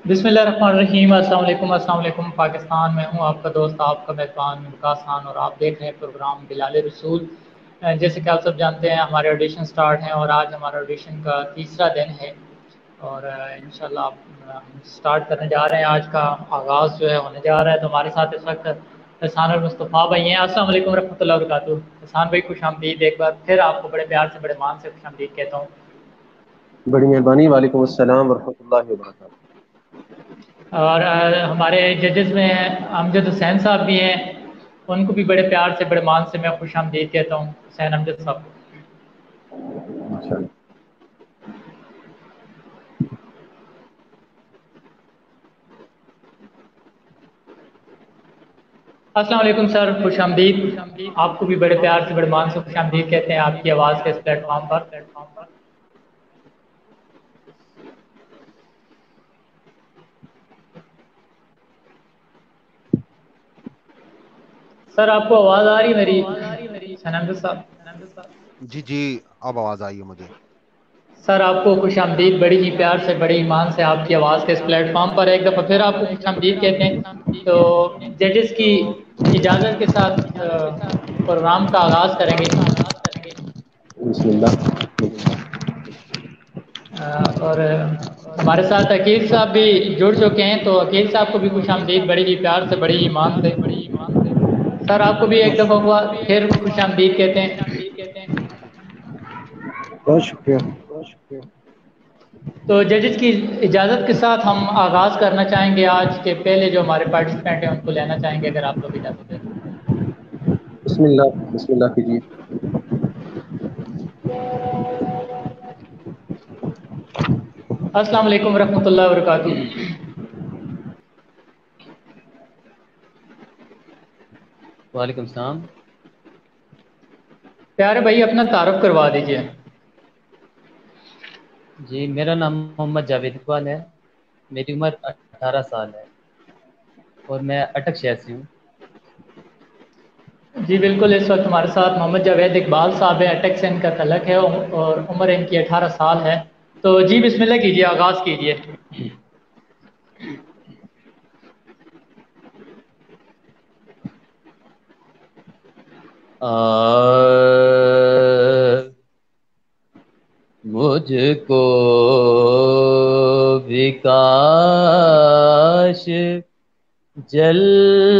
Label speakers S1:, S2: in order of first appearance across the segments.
S1: बिस्मिल्लाहिर्रहमानिर्रहीम। अस्सलाम वालेकुम पाकिस्तान में हूँ आपका दोस्त, आपका मेज़बान मुमताज़ खान, और आप देख रहे हैं प्रोग्राम बिलाल रसूल। जैसे कि आप सब जानते हैं हमारे ऑडिशन स्टार्ट हैं और आज हमारा ऑडिशन का तीसरा दिन है और इंशाल्लाह हम स्टार्ट करने जा रहे हैं। आज का आगाज़ जो है होने जा रहा है। तो हमारे साथ इस वक्त एहसान और मुस्तफ़ा भाई हैं। अस्सलाम वालेकुम रहमतुल्लाहि व बरकातुहू। एहसान भाई खुश आमदीद। एक बार फिर आपको बड़े प्यार से बड़े मान से खुश आमदीद कहता हूँ।
S2: बड़ी मेहरबानी। वालेकुम अस्सलाम वरहमतुल्लाहि वबरकातुहू।
S1: और हमारे जजेस में अमजद हुसैन साहब भी हैं, उनको भी बड़े प्यार से बड़े मान से मैं खुश आमदीद कहता हूँ, हुसैन अमजद साहब को।
S2: माशाअल्लाह।
S1: अस्सलाम वालेकुम सर, खुश आमदीद। आपको भी बड़े प्यार से बड़े मान से खुश आमदीद कहते हैं आपकी आवाज़ के इस प्लेटफॉर्म पर। सर आपको आवाज़ आ रही है मेरी, हुसैन अमजद साहब?
S3: जी जी, अब आवाज़ आई है मुझे।
S1: सर आपको खुश आमदीद बड़ी ही प्यार से बड़ी ईमान से आपकी आवाज़ के इस प्लेटफॉर्म पर एक दफ़ा फिर आपको खुश आमदीद कहते हैं। तो जजेस की इजाज़त के साथ प्रोग्राम का आगाज़ करेंगे।
S2: बिस्मिल्लाह।
S1: और हमारे साथ अकील साहब भी जुड़ चुके हैं, तो अकील साहब को भी खुश आमदीद बड़ी ही प्यार से बड़ी ही ईमान से। सर आपको भी एक दफ़ा हुआ फिर खुश आमदीद कहते हैं।
S2: बहुत शुक्रिया।
S1: तो जजेस की इजाज़त के साथ हम आगाज़ करना चाहेंगे। आज के पहले जो हमारे पार्टिसिपेंट हैं उनको लेना चाहेंगे, अगर आप लोग इजाज़त दें।
S2: बिस्मिल्लाह बिस्मिल्लाह कीजिए।
S1: अस्सलाम वालेकुम रहमतुल्लाहि व बरकातुहू।
S4: वालेकुम सलाम।
S1: प्यारे भाई अपना तारुफ करवा दीजिए।
S4: जी, मेरा नाम मोहम्मद जावेद इकबाल है। मेरी उम्र 18 साल है और मैं अटक शहर से हूँ।
S1: जी बिल्कुल, इस वक्त हमारे साथ मोहम्मद जावेद इकबाल साहब है, अटक से इनका तलक है और उम्र इनकी 18 साल है। तो जी बिस्मिल्लाह कीजिए, आगाज़ कीजिए।
S4: मुझको भी काश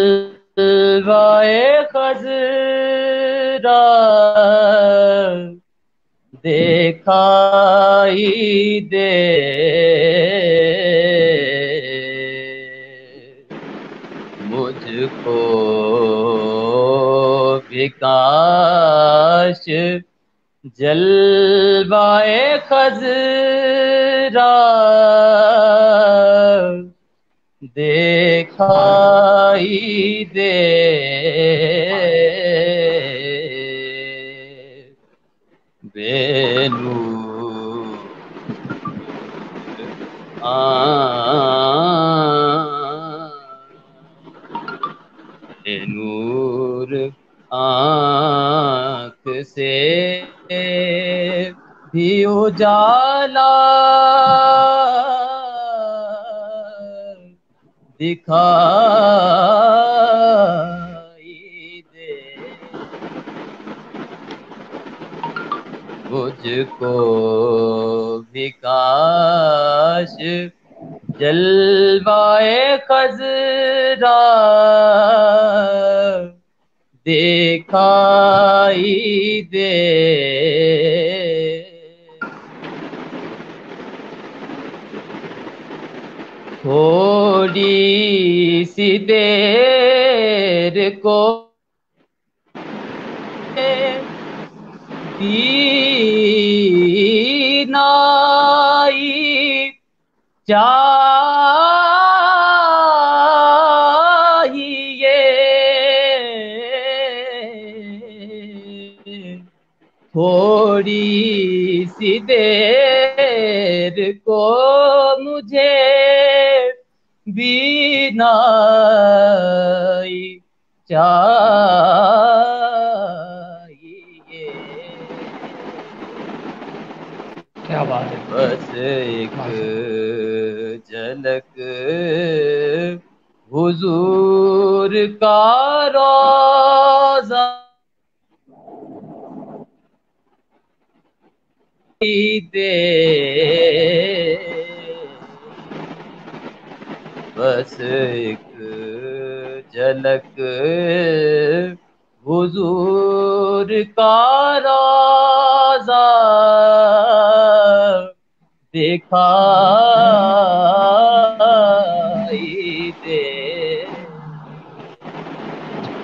S4: जलवाए खज़रा दिखाई दे, मुझको भी काश जलवाए खज़रा दिखाई दे, बेनूर बेनूर आँख से भी उजाला दिखाई दे, मुझको भी काश जलवाए खज़रा दिखाई दे, थोड़ी सी देर को बीनाई चाहिए, थोड़ी सी देर को मुझे बीनाई चाहिए,
S1: क्या बात है,
S4: बस एक
S1: माशाअल्लाह।
S4: جھلک حضور کا روضہ دے بس ایک جھلک حضور کا روضہ دکھائی دے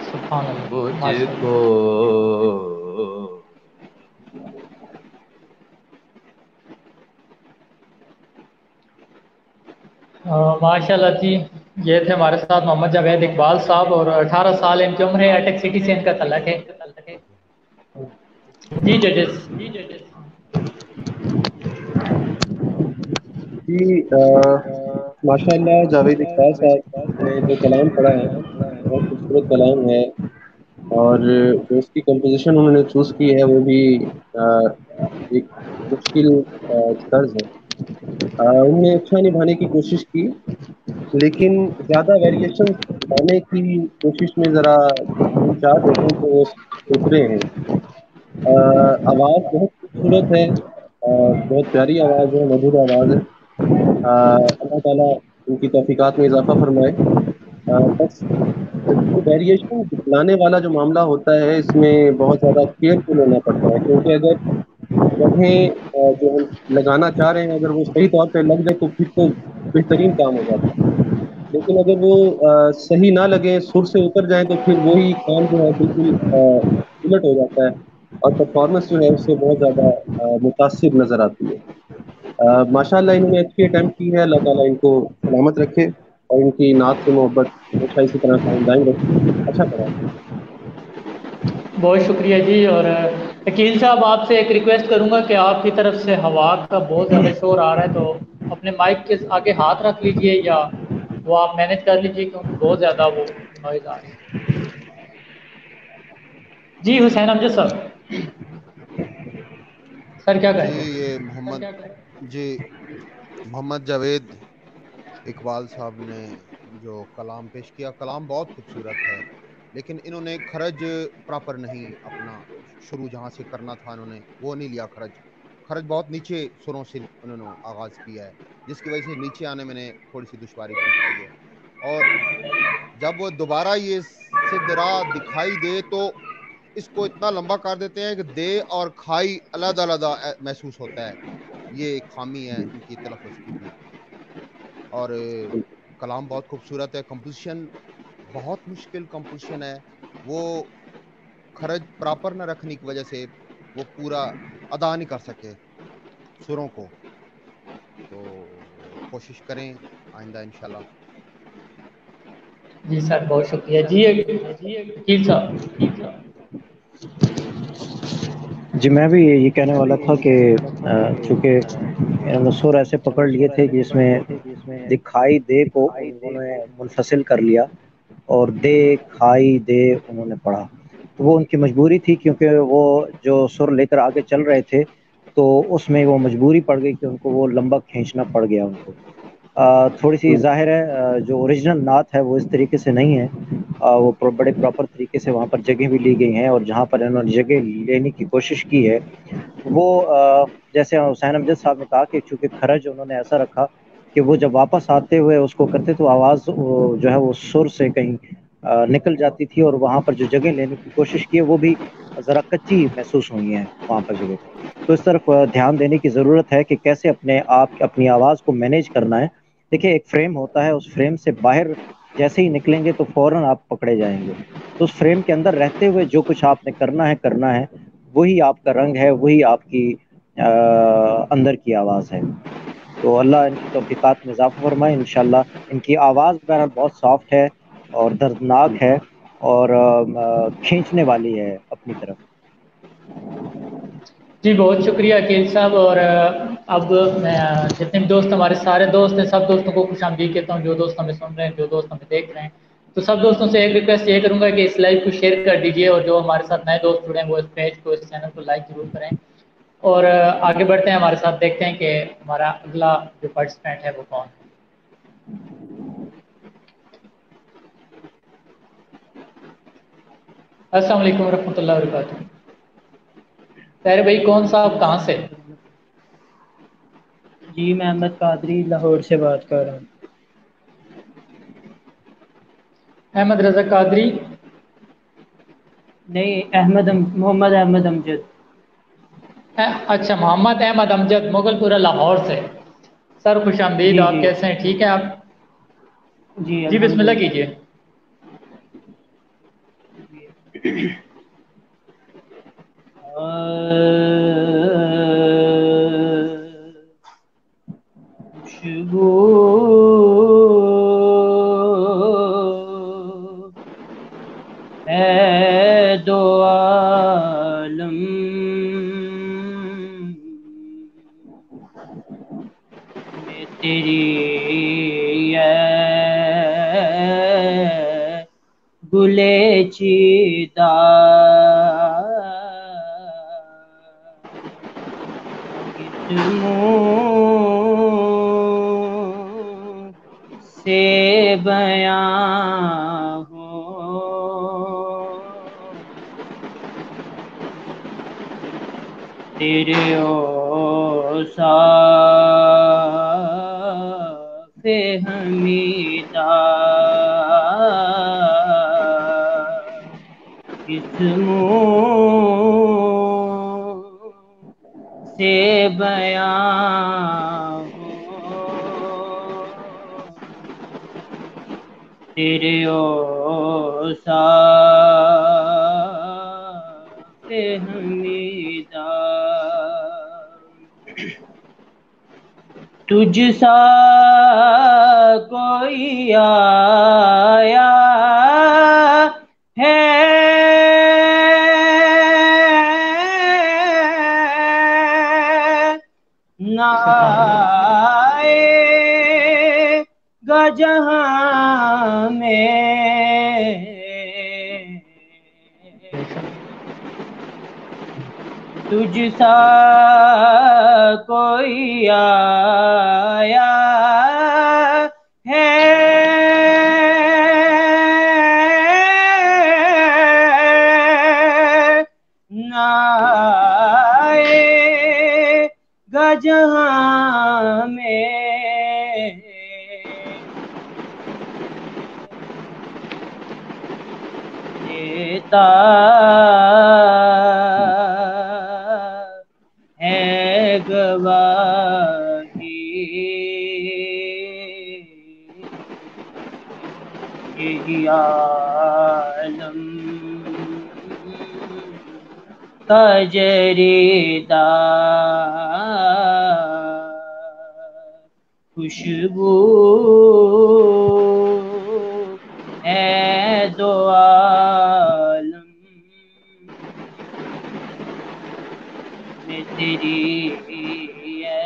S1: سبحان اللہ،
S4: مجھ
S1: ماشاء اللہ۔
S4: کو
S1: ماشاء اللہ جی، یہ تھے ہمارے ساتھ محمد جاوید اقبال صاحب، اور 18 سال ان کی عمر ہے، اٹک سٹی سے ان کا تعلق ہے۔ جی ججز۔
S2: جی ماشاء اللہ جاوید اقبال صاحب نے جو کلام پڑھا ہے بہت خوبصورت کلام ہے، اور جو اس کی کمپوزیشن انہوں نے چوز کی ہے وہ بھی ایک مشکل طرز ہے۔ انہوں نے اچھا نبھانے کی کوشش کی، لیکن زیادہ ویریشن لانے کی کوشش میں ذرا تین چار جگہوں پہ وہ اترے ہیں۔ آواز بہت خوبصورت ہے، بہت پیاری آواز ہے، مدھر آواز ہے۔ اللہ تعالیٰ ان کی توفیقات میں اضافہ فرمائے۔ بس جو ویریشن لانے والا جو معاملہ ہوتا ہے اس میں بہت زیادہ کیئرفل ہونا پڑتا ہے، کیونکہ اگر جگہیں جو ہم لگانا چاہ رہے ہیں اگر وہ صحیح طور پہ لگ جائے تو پھر تو بہترین کام ہو جاتا ہے، لیکن اگر وہ صحیح نہ لگیں، سر سے اتر جائیں، تو پھر وہی کام جو ہے بالکل الٹ ہو جاتا ہے، اور پرفارمنس جو ہے اس سے بہت زیادہ متاثر نظر آتی ہے۔ ماشاء اللہ انہوں نے اچھی اٹیمپٹ کی ہے، اللہ تعالیٰ ان کو سلامت رکھے اور ان کی نعت سے محبت ہمیشہ اسی طرح قائم دائم رکھے۔ اچھا پڑھا۔
S1: بہت شکریہ جی۔ اور عقیل صاحب، آپ سے ایک ریکویسٹ کروں گا کہ آپ کی طرف سے ہوا کا بہت زیادہ شور آ رہا ہے، تو اپنے مائک کے آگے ہاتھ رکھ لیجئے یا وہ آپ مینیج کر لیجئے، کیونکہ بہت زیادہ وہ نوائز آ رہی ہے۔ جی حسین امجد صاحب، سر کیا
S3: جی
S1: کہیں؟
S3: یہ محمد جاوید اقبال صاحب نے جو کلام پیش کیا، کلام بہت خوبصورت ہے، لیکن انہوں نے خرج پراپر نہیں اپنا شروع جہاں سے کرنا تھا انہوں نے وہ نہیں لیا۔ خرج بہت نیچے سروں سے انہوں نے آغاز کیا ہے، جس کی وجہ سے نیچے آنے میں نے تھوڑی سی دشواری پیش آئی ہے، اور جب وہ دوبارہ یہ سدرا دکھائی دے تو اس کو اتنا لمبا کر دیتے ہیں کہ دے اور کھائی علیحدہ علیحدہ محسوس ہوتا ہے۔ یہ ایک خامی ہے ان کی تلفظ کی بھی، اور کلام بہت خوبصورت ہے، کمپوزیشن بہت مشکل کمپوزیشن ہے، وہ خرج پراپر نہ رکھنے کی وجہ سے وہ پورا ادا نہیں کر سکے سروں کو، تو کوشش کریں آئندہ انشاءاللہ۔
S1: جی سر بہت شکریہ جی۔ عقیل صاحب،
S5: جی میں بھی یہ کہنے والا تھا کہ چونکہ انہوں نے سر ایسے پکڑ لیے تھے کہ اس میں دکھائی دے کو انہوں نے منفصل کر لیا اور دے کھائی دے انہوں نے پڑھا، تو وہ ان کی مجبوری تھی، کیونکہ وہ جو سر لے کر آگے چل رہے تھے تو اس میں وہ مجبوری پڑ گئی کہ ان کو وہ لمبا کھینچنا پڑ گیا ان کو۔ تھوڑی سی ظاہر ہے جو اوریجنل نعت ہے وہ اس طریقے سے نہیں ہے، وہ بڑے پراپر طریقے سے وہاں پر جگہ بھی لی گئی ہیں، اور جہاں پر انہوں نے جگہ لینے کی کوشش کی ہے وہ جیسے حسین امجد صاحب نے کہا کہ چونکہ خرج انہوں نے ایسا رکھا کہ وہ جب واپس آتے ہوئے اس کو کرتے تو آواز جو ہے وہ سر سے کہیں نکل جاتی تھی، اور وہاں پر جو جگہ لینے کی کوشش کی ہے وہ بھی ذرا کچی محسوس ہوئی ہیں وہاں پر جگہ، تو اس طرف دھیان دینے کی ضرورت ہے کہ کیسے اپنی آواز کو مینیج کرنا ہے۔ دیکھیں ایک فریم ہوتا ہے، اس فریم سے باہر جیسے ہی نکلیں گے تو فوراً آپ پکڑے جائیں گے، تو اس فریم کے اندر رہتے ہوئے جو کچھ آپ نے کرنا ہے وہی آپ کا رنگ ہے، وہی آپ کی اندر کی آواز ہے۔ تو اللہ ان کی توفیقات میں اضافہ فرمائے انشاءاللہ۔ ان کی آواز بہرحال بہت سافٹ ہے اور دردناک ہے اور کھینچنے والی ہے اپنی طرف۔
S1: جی بہت شکریہ عقیل صاحب۔ اور اب میں جتنے بھی دوست ہمارے سارے دوست ہیں سب دوستوں کو خوش آمدید کہتا ہوں، جو دوست ہمیں سن رہے ہیں، جو دوست ہمیں دیکھ رہے ہیں، تو سب دوستوں سے ایک ریکویسٹ یہ کروں گا کہ اس لائیو کو شیئر کر دیجئے، اور جو ہمارے ساتھ نئے دوست جڑے ہیں وہ اس پیج کو، اس چینل کو لائک ضرور کریں، اور آگے بڑھتے ہیں ہمارے ساتھ، دیکھتے ہیں کہ ہمارا اگلا جو پارٹیسپینٹ ہے وہ کون ہے۔ अस्सलाम वालेकुम रहमतुल्लाहि वबरकातुहू। ताहिर भाई कौन सा आप कहाँ से?
S6: जी मैं अहमद कादरी लाहौर से बात कर रहा हूँ।
S1: अहमद रजा कादरी?
S6: नहीं, मोहम्मद अहमद अमजद।
S1: अच्छा, मोहम्मद अहमद अमजद, मुगलपुरा लाहौर से। सर खुश आमदीद,
S6: जी
S1: आप
S6: जी
S1: कैसे हैं? ठीक हैं आप?
S6: जी
S1: जी बिस्मिल्लाह
S6: अल्हम्दुलिल्लाह।
S1: कीजिए।
S6: खुशबू है दो आलम में तेरी है गुले चीदा किस मुंह से बयां हो तेरे औसाफ़े हमीदा किस मुंह से बयां हो तेरे औसाफ़े हमीदा तुझ सा कोई आया है ना आएगा जहां में तुझ सा कोई आया है ना आएगा जहां में देता है गवाही यही आलम का जरीदा खुशबू है दो आलम में तेरी है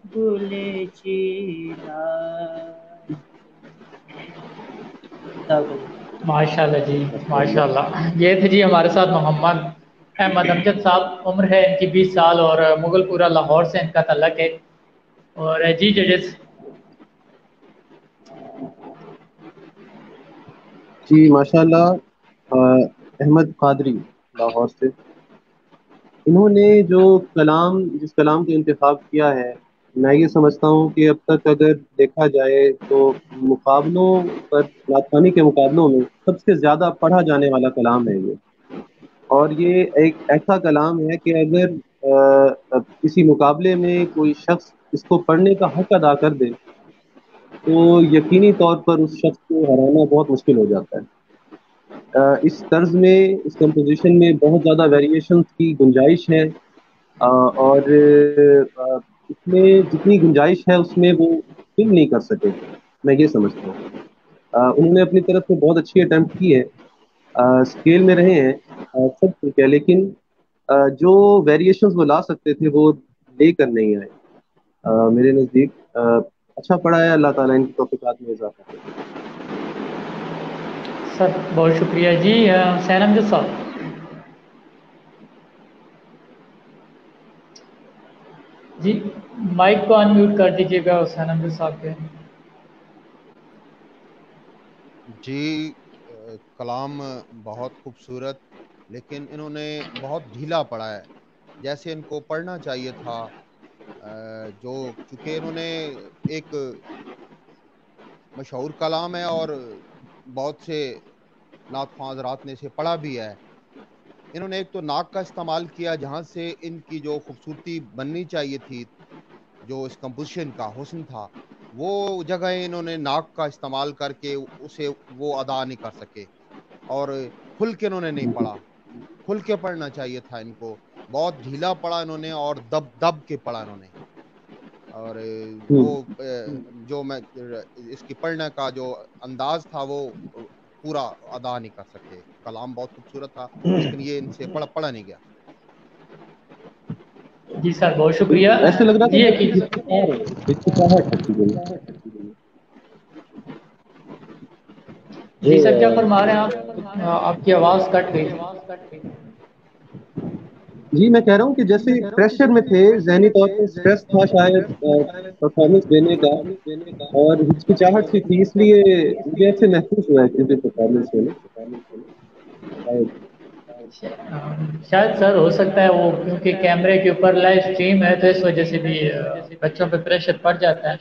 S6: गुले चीदा।
S1: माशाल्लाह जी, माशाल्लाह। ये थे जी हमारे साथ मोहम्मद अहमद अमजद साहब। उम्र है इनकी 20 साल और मुगलपुरा लाहौर से इनका तल्लक है। और जी जजेस।
S2: जी माशाल्लाह, अहमद कादरी लाहौर से, इन्होंने जो जिस कलाम का इंतखाब किया है, मैं ये समझता हूँ कि अब तक अगर देखा जाए तो मुकाबलों पर, नाथानी के मुकाबलों में सबसे ज़्यादा पढ़ा जाने वाला कलाम है ये। और ये एक ऐसा कलाम है कि अगर किसी मुकाबले में कोई शख्स इसको पढ़ने का हक अदा कर दे तो यकीनी तौर पर उस शख्स को हराना बहुत मुश्किल हो जाता है। इस तर्ज में, इस कंपोजिशन में बहुत ज़्यादा वेरिएशंस की गुंजाइश है, और इसमें जितनी गुंजाइश है उसमें वो फिल नहीं कर सके, मैं ये समझता हूँ। उन्होंने अपनी तरफ से बहुत अच्छी अटेम्प्ट की है, स्केल में रहे हैं, सब ठीक है, लेकिन जो वेरिएशंस वो ला सकते थे वो लेकर नहीं आए। मेरे नज़दीक अच्छा पड़ा है, अल्लाह ताला इनकी तौफीकात में इजाफा करे।
S1: सर बहुत शुक्रिया जी। हुसैन अमजद साहब। जी माइक को अनम्यूट कर दीजिएगा हुसैन अहमद साहब के।
S3: जी कलाम बहुत खूबसूरत, लेकिन इन्होंने बहुत ढीला पढ़ा है, जैसे इनको पढ़ना चाहिए था। जो चूंकि इन्होंने एक मशहूर कलाम है और बहुत से नात ख्वां हज़रात ने इसे पढ़ा भी है। इन्होंने एक तो नाक का इस्तेमाल किया जहाँ से इनकी जो खूबसूरती बननी चाहिए थी, जो इस कंपोजिशन का हुस्न था, वो जगह इन्होंने नाक का इस्तेमाल करके उसे वो अदा नहीं कर सके। और खुल के इन्होंने नहीं पढ़ा, खुल के पढ़ना चाहिए था इनको। बहुत ढीला पढ़ा इन्होंने और दब दब के पढ़ा इन्होंने। और वो जो मैं इसकी पढ़ने का जो अंदाज था वो पूरा अदा नहीं कर सके। कलाम बहुत खूबसूरत था, लेकिन ये इनसे पढ़ा नहीं गया।
S1: जी सर बहुत शुक्रिया।
S2: ऐसे लग रहा
S1: जी
S2: था
S1: अकील
S2: हिचकिचाहट होती गई।
S1: जी सर क्या फरमा रहे हैं आप? आपकी आवाज़ कट गई।
S2: जी मैं कह रहा हूँ कि जैसे प्रेशर में थे, जहनी तौर पे स्ट्रेस था शायद परफॉर्मेंस देने का, और हिचकिचाहट सी थी, इसलिए मुझे ऐसे महसूस हुआ है किसी परफॉर्मेंस में शायद।
S1: शायद सर हो सकता है वो, क्योंकि कैमरे के ऊपर लाइव स्ट्रीम है तो इस वजह से भी बच्चों पे प्रेशर पड़ जाता है।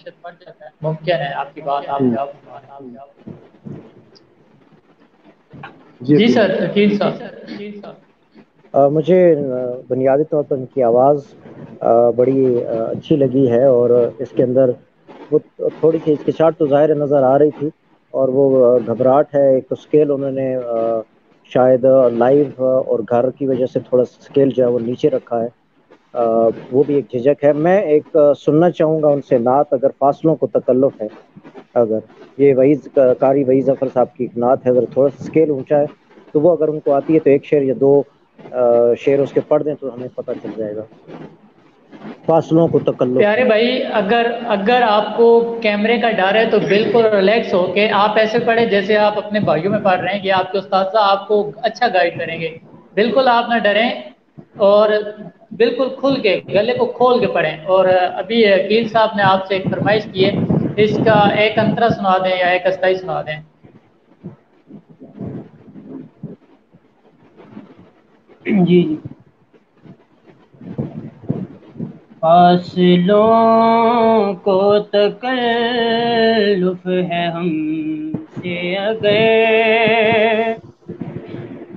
S1: मुमकिन है आपकी बात आप जवाब फरमा रहे हैं। जी सर अकील साहब।
S5: मुझे बुनियादी तौर पर इनकी आवाज़ बड़ी अच्छी लगी है, और इसके अंदर वो थोड़ी सी हिचकिचाहट तो ज़ाहिर नज़र आ रही थी, और वो घबराहट है। एक तो स्केल उन्होंने शायद लाइव और घर की वजह से थोड़ा स्केल जो है वो नीचे रखा है, वो भी एक झिझक है। मैं एक सुनना चाहूँगा उनसे नात, अगर फासलों को तकल्लुफ़ है, अगर ये कारी वही ज़फ़र साहब की एक नात है, अगर थोड़ा सा स्केल ऊंचा है तो वो अगर उनको आती है तो एक शेर या दो शेर उसके पढ़ दें तो हमें पता चल जाएगा। फासलों को तकल्लुफ़
S1: प्यारे
S5: है।
S1: भाई, अगर आपको कैमरे का डर है तो बिल्कुल रिलैक्स हो के आप ऐसे पढ़े जैसे आप अपने भाइयों में पढ़ रहे हैं। ये आपके उस्ताद आपको अच्छा गाइड करेंगे। बिल्कुल आप ना डरें और बिल्कुल खुल के गले को खोल के पढ़ें। और अभी अकील साहब ने आपसे एक फरमाइश की है, इसका एक अंतरा सुना दें या एक अस्ताई सुना दें।
S6: जी जी। फासलों को तकल्लुफ़ है हमसे अगर,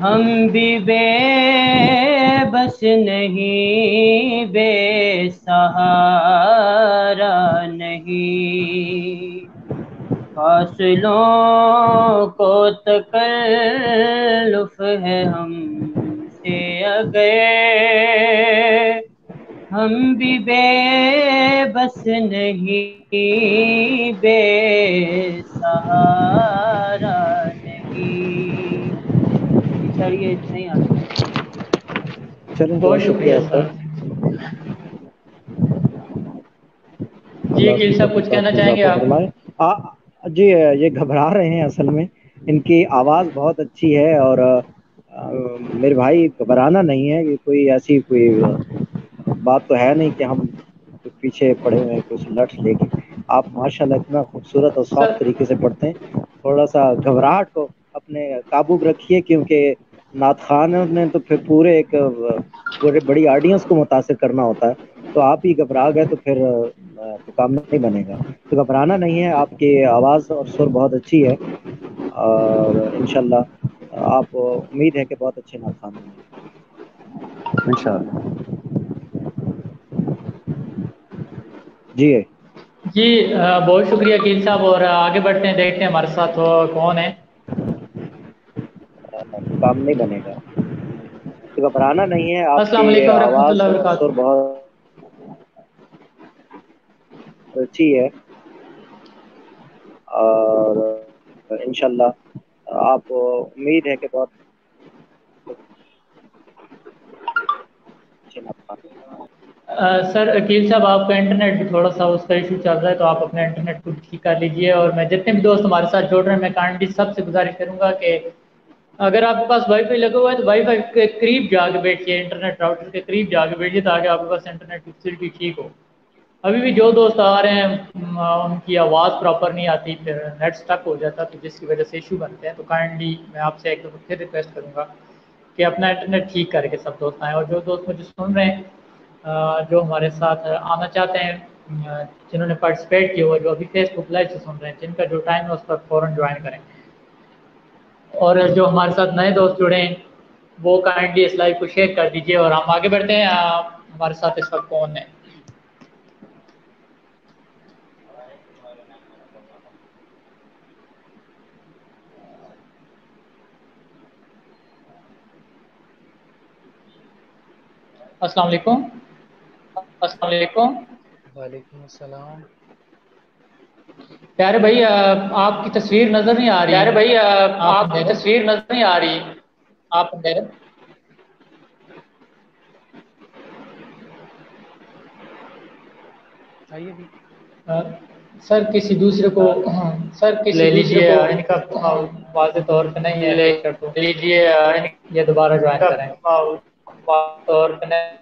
S6: हम भी बेबस नहीं, बेसहारा नहीं। फासलों को तकल्लुफ़ है हमसे अगर, हम भी बेबस नहीं, बेसहारा नहीं। सर ये नहीं आता।
S5: चलें,
S1: बहुत शुक्रिया
S5: सर।
S1: सर। जी अकील साहब कुछ कहना चाहेंगे आप?
S5: जी ये घबरा रहे हैं असल में, इनकी आवाज़ बहुत अच्छी है, और मेरे भाई घबराना नहीं है, ये कोई ऐसी कोई बात तो है नहीं कि हम पीछे पड़े हुए हैं कुछ लठ लेके। आप माशाल्लाह इतना खूबसूरत और सॉफ्ट तरीके से पढ़ते हैं। थोड़ा सा घबराहट को अपने काबू में रखिए, क्योंकि नात खान ने तो फिर पूरे एक बड़ी ऑडियंस को मुतासिर करना होता है, तो आप ही घबरा गए तो फिर तो काम नहीं बनेगा। तो घबराना नहीं है, आपकी आवाज़ और सुर बहुत अच्छी है, और इंशाल्लाह आप उम्मीद है कि बहुत अच्छे नात खान होंगे
S2: इंशाल्लाह।
S5: जी
S1: जी बहुत शुक्रिया अकील साहब। और आगे बढ़ते हैं, देखते हैं हमारे साथ कौन है।
S5: काम नहीं बनेगा, तो घबराना नहीं है।
S1: अस्सलाम
S5: आपकी
S1: वालेकुम
S5: आवाज़
S1: रहमतुल्लाहि व
S5: और सुर
S1: बरकातहू।
S5: बहुत अच्छी है, और इंशाल्लाह आप उम्मीद है कि बहुत अच्छे नात खान।
S1: सर अकील साहब आपका इंटरनेट भी थोड़ा सा उसका इशू चल रहा है, तो आप अपने इंटरनेट को ठीक कर लीजिए। और मैं जितने भी दोस्त हमारे साथ जुड़ रहे हैं, मैं काइंडली सबसे गुजारिश करूंगा कि अगर आपके पास वाईफाई लगा हुआ है तो वाईफाई के करीब जाके बैठिए, इंटरनेट राउटर के करीब जाके बैठिए, ताकि आपके पास इंटरनेट की फैसिलिटी ठीक हो। अभी भी जो दोस्त आ रहे हैं उनकी आवाज़ प्रॉपर नहीं आती, फिर नेट स्टक हो जाता, तो जिसकी वजह से इशू बनते हैं। तो काइंडली मैं आपसे एक दफ़ा फिर रिक्वेस्ट करूँगा कि अपना इंटरनेट ठीक करके सब दोस्त आएँ। और जो दोस्त मुझे सुन रहे हैं, जो हमारे साथ आना चाहते हैं, जिन्होंने पार्टिसिपेट किया हुआ, जो अभी फेसबुक लाइव से सुन रहे हैं, जिनका जो टाइम है उस पर फ़ौरन ज्वाइन करें। और जो हमारे साथ नए दोस्त जुड़े हैं वो काइंडली इस लाइव को शेयर कर दीजिए और हम आगे बढ़ते हैं। हमारे साथ इस वक्त कौन है? अस्सलाम वालेकुम। अस्सलाम वालेकुम।
S7: वालेकुम अस्सलाम।
S1: प्यारे भाई, आपकी तस्वीर नजर नहीं आ रही।
S7: प्यारे भाई,
S1: आप
S7: आपकी तस्वीर नजर नहीं आ रही। आप अंधेरे आइए भी।
S1: सर किसी दूसरे को
S7: सर किसी
S1: ले
S7: दूसरे
S1: लीजिए,
S7: को
S1: इनका वाज़ेह तौर पे नहीं है
S7: ले
S1: पिक्चर, तो
S7: लीजिए,
S1: ये दोबारा ज्वाइन करें।
S7: तौर पे नहीं,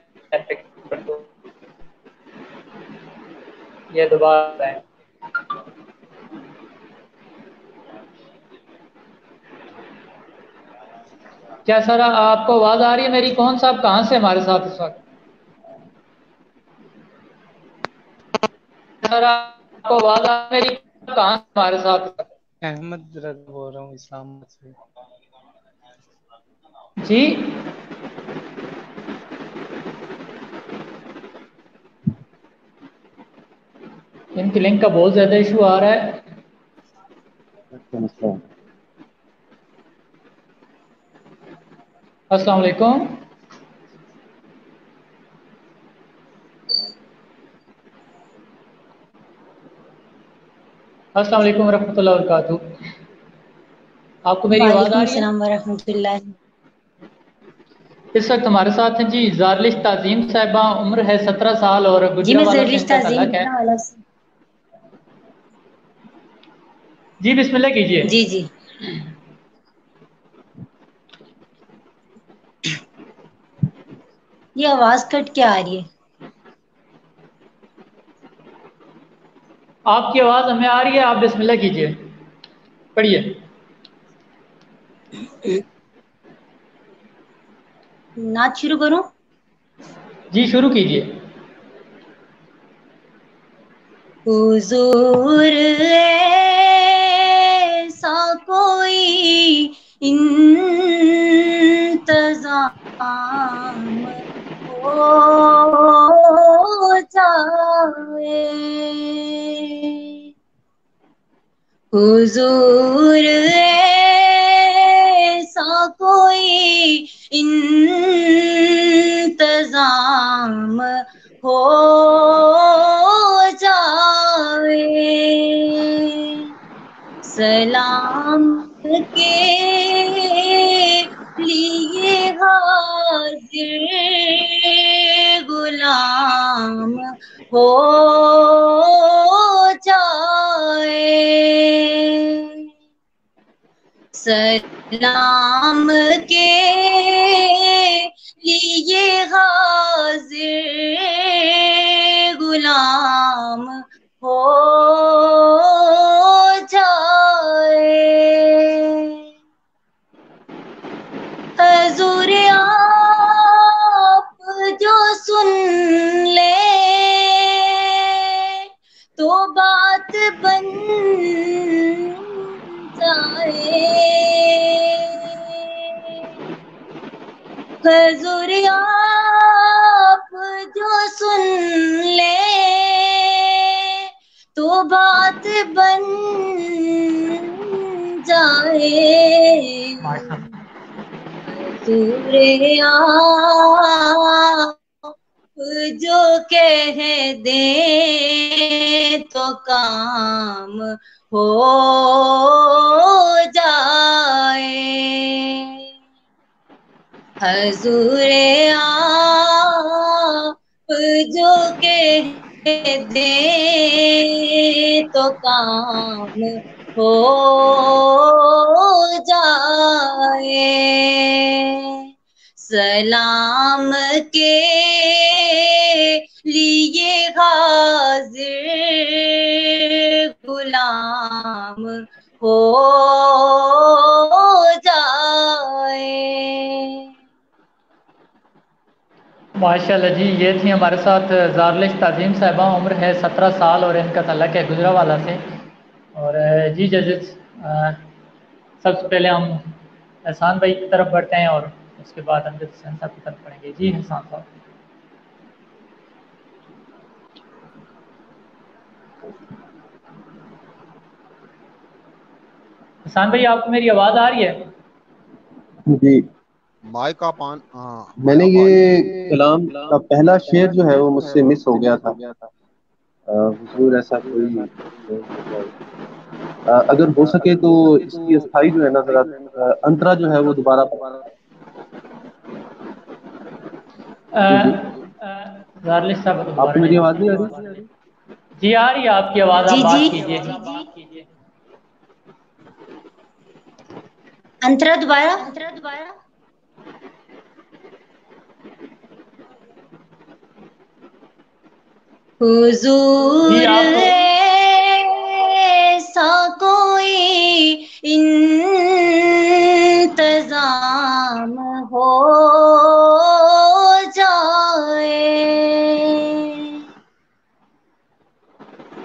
S1: ये दोबारा है। क्या सर आपको आवाज़ आ रही है मेरी? कौन सा, आप कहाँ से हमारे साथ इस वक्त? सर आपको आवाज़ आ रही है मेरी? कहाँ से हमारे साथ इस वक्त?
S7: अहमद रजा बोल रहा हूँ इस्लामाबाद से।
S1: जी इनकी लिंक का बहुत ज़्यादा इशू आ रहा है। अस्सलाम वालेकुम। अस्सलाम वालेकुम वरहमतुल्लाहि वबरकातुहू। आपको मेरी आवाज़ आ रही है?
S8: वालेकुम वरहमतुल्लाह।
S1: इस वक्त हमारे साथ हैं जी ज़ारलिश ताज़ीम साहिबा, उम्र है 17 साल और
S8: जी मैं
S1: गुजरावाला से
S8: जरलिश
S1: इनका
S8: ताज़ीम
S1: तल्लक है।
S8: गुजरांवाला से।
S1: जी बिस्मिल्लाह कीजिए।
S8: जी जी। ये आवाज कट क्या आ रही है?
S1: आपकी आवाज़ हमें आ रही है, आप बिस्मिल्लाह कीजिए, पढ़िए।
S8: नाच शुरू करूं?
S1: जी शुरू कीजिए।
S8: हुजूर ऐसा कोई इंतजाम हो जाए, हुजूर ऐसा कोई इंतजाम हो जाए, सलाम के लिए हाजिर गुलाम हो जाए, सलाम के लिए हाजिर गुलाम हो जाए, हजूर आप जो सुन ले तो बात बन जाए, हजूर आप जो सुन ले तो बात बन जाए, हजूर आप जो कह दे तो काम हो जाए, हजूर आप जो कह दे तो काम हो जाए, सलाम के लिए हाजिर गुलाम हो जाए।
S1: माशाल्लाह जी, ये थी हमारे साथ ज़ारलिश ताज़ीम साहिबा। उम्र है 17 साल और इनका तल्लक है गुजरावाला से। और जी जजेस, सबसे पहले हम एहसान भाई की तरफ बढ़ते हैं और उसके बाद अमजद हुसैन साहब की तरफ बढ़ेंगे। जी एहसान साहब। एहसान भाई, आपको मेरी आवाज़ आ रही है?
S2: जी,
S3: माइक आप ऑन,
S2: मैंने
S3: आप
S2: ये
S3: ऑन है।
S2: कलाम का पहला शेर जो है वो मुझसे मिस हो गया था। हुजूर ऐसा कोई हो जाए। अगर हो सके तो इसकी अस्थाई जो है ना जरा अंतरा जो है वो दोबारा जी जी।
S1: ज़ारलिश साहब को दोबारा
S2: आपको मेरी
S1: नहीं।
S2: आवाज नहीं आ रही?
S1: जी आ रही है आपकी आवाज़, आप
S8: जी
S1: बात
S8: जी,
S1: कीजिए।
S8: अंतरा दोबारा। हुजूर
S1: जी आप
S8: ऐसा कोई इंतजाम हो जाए।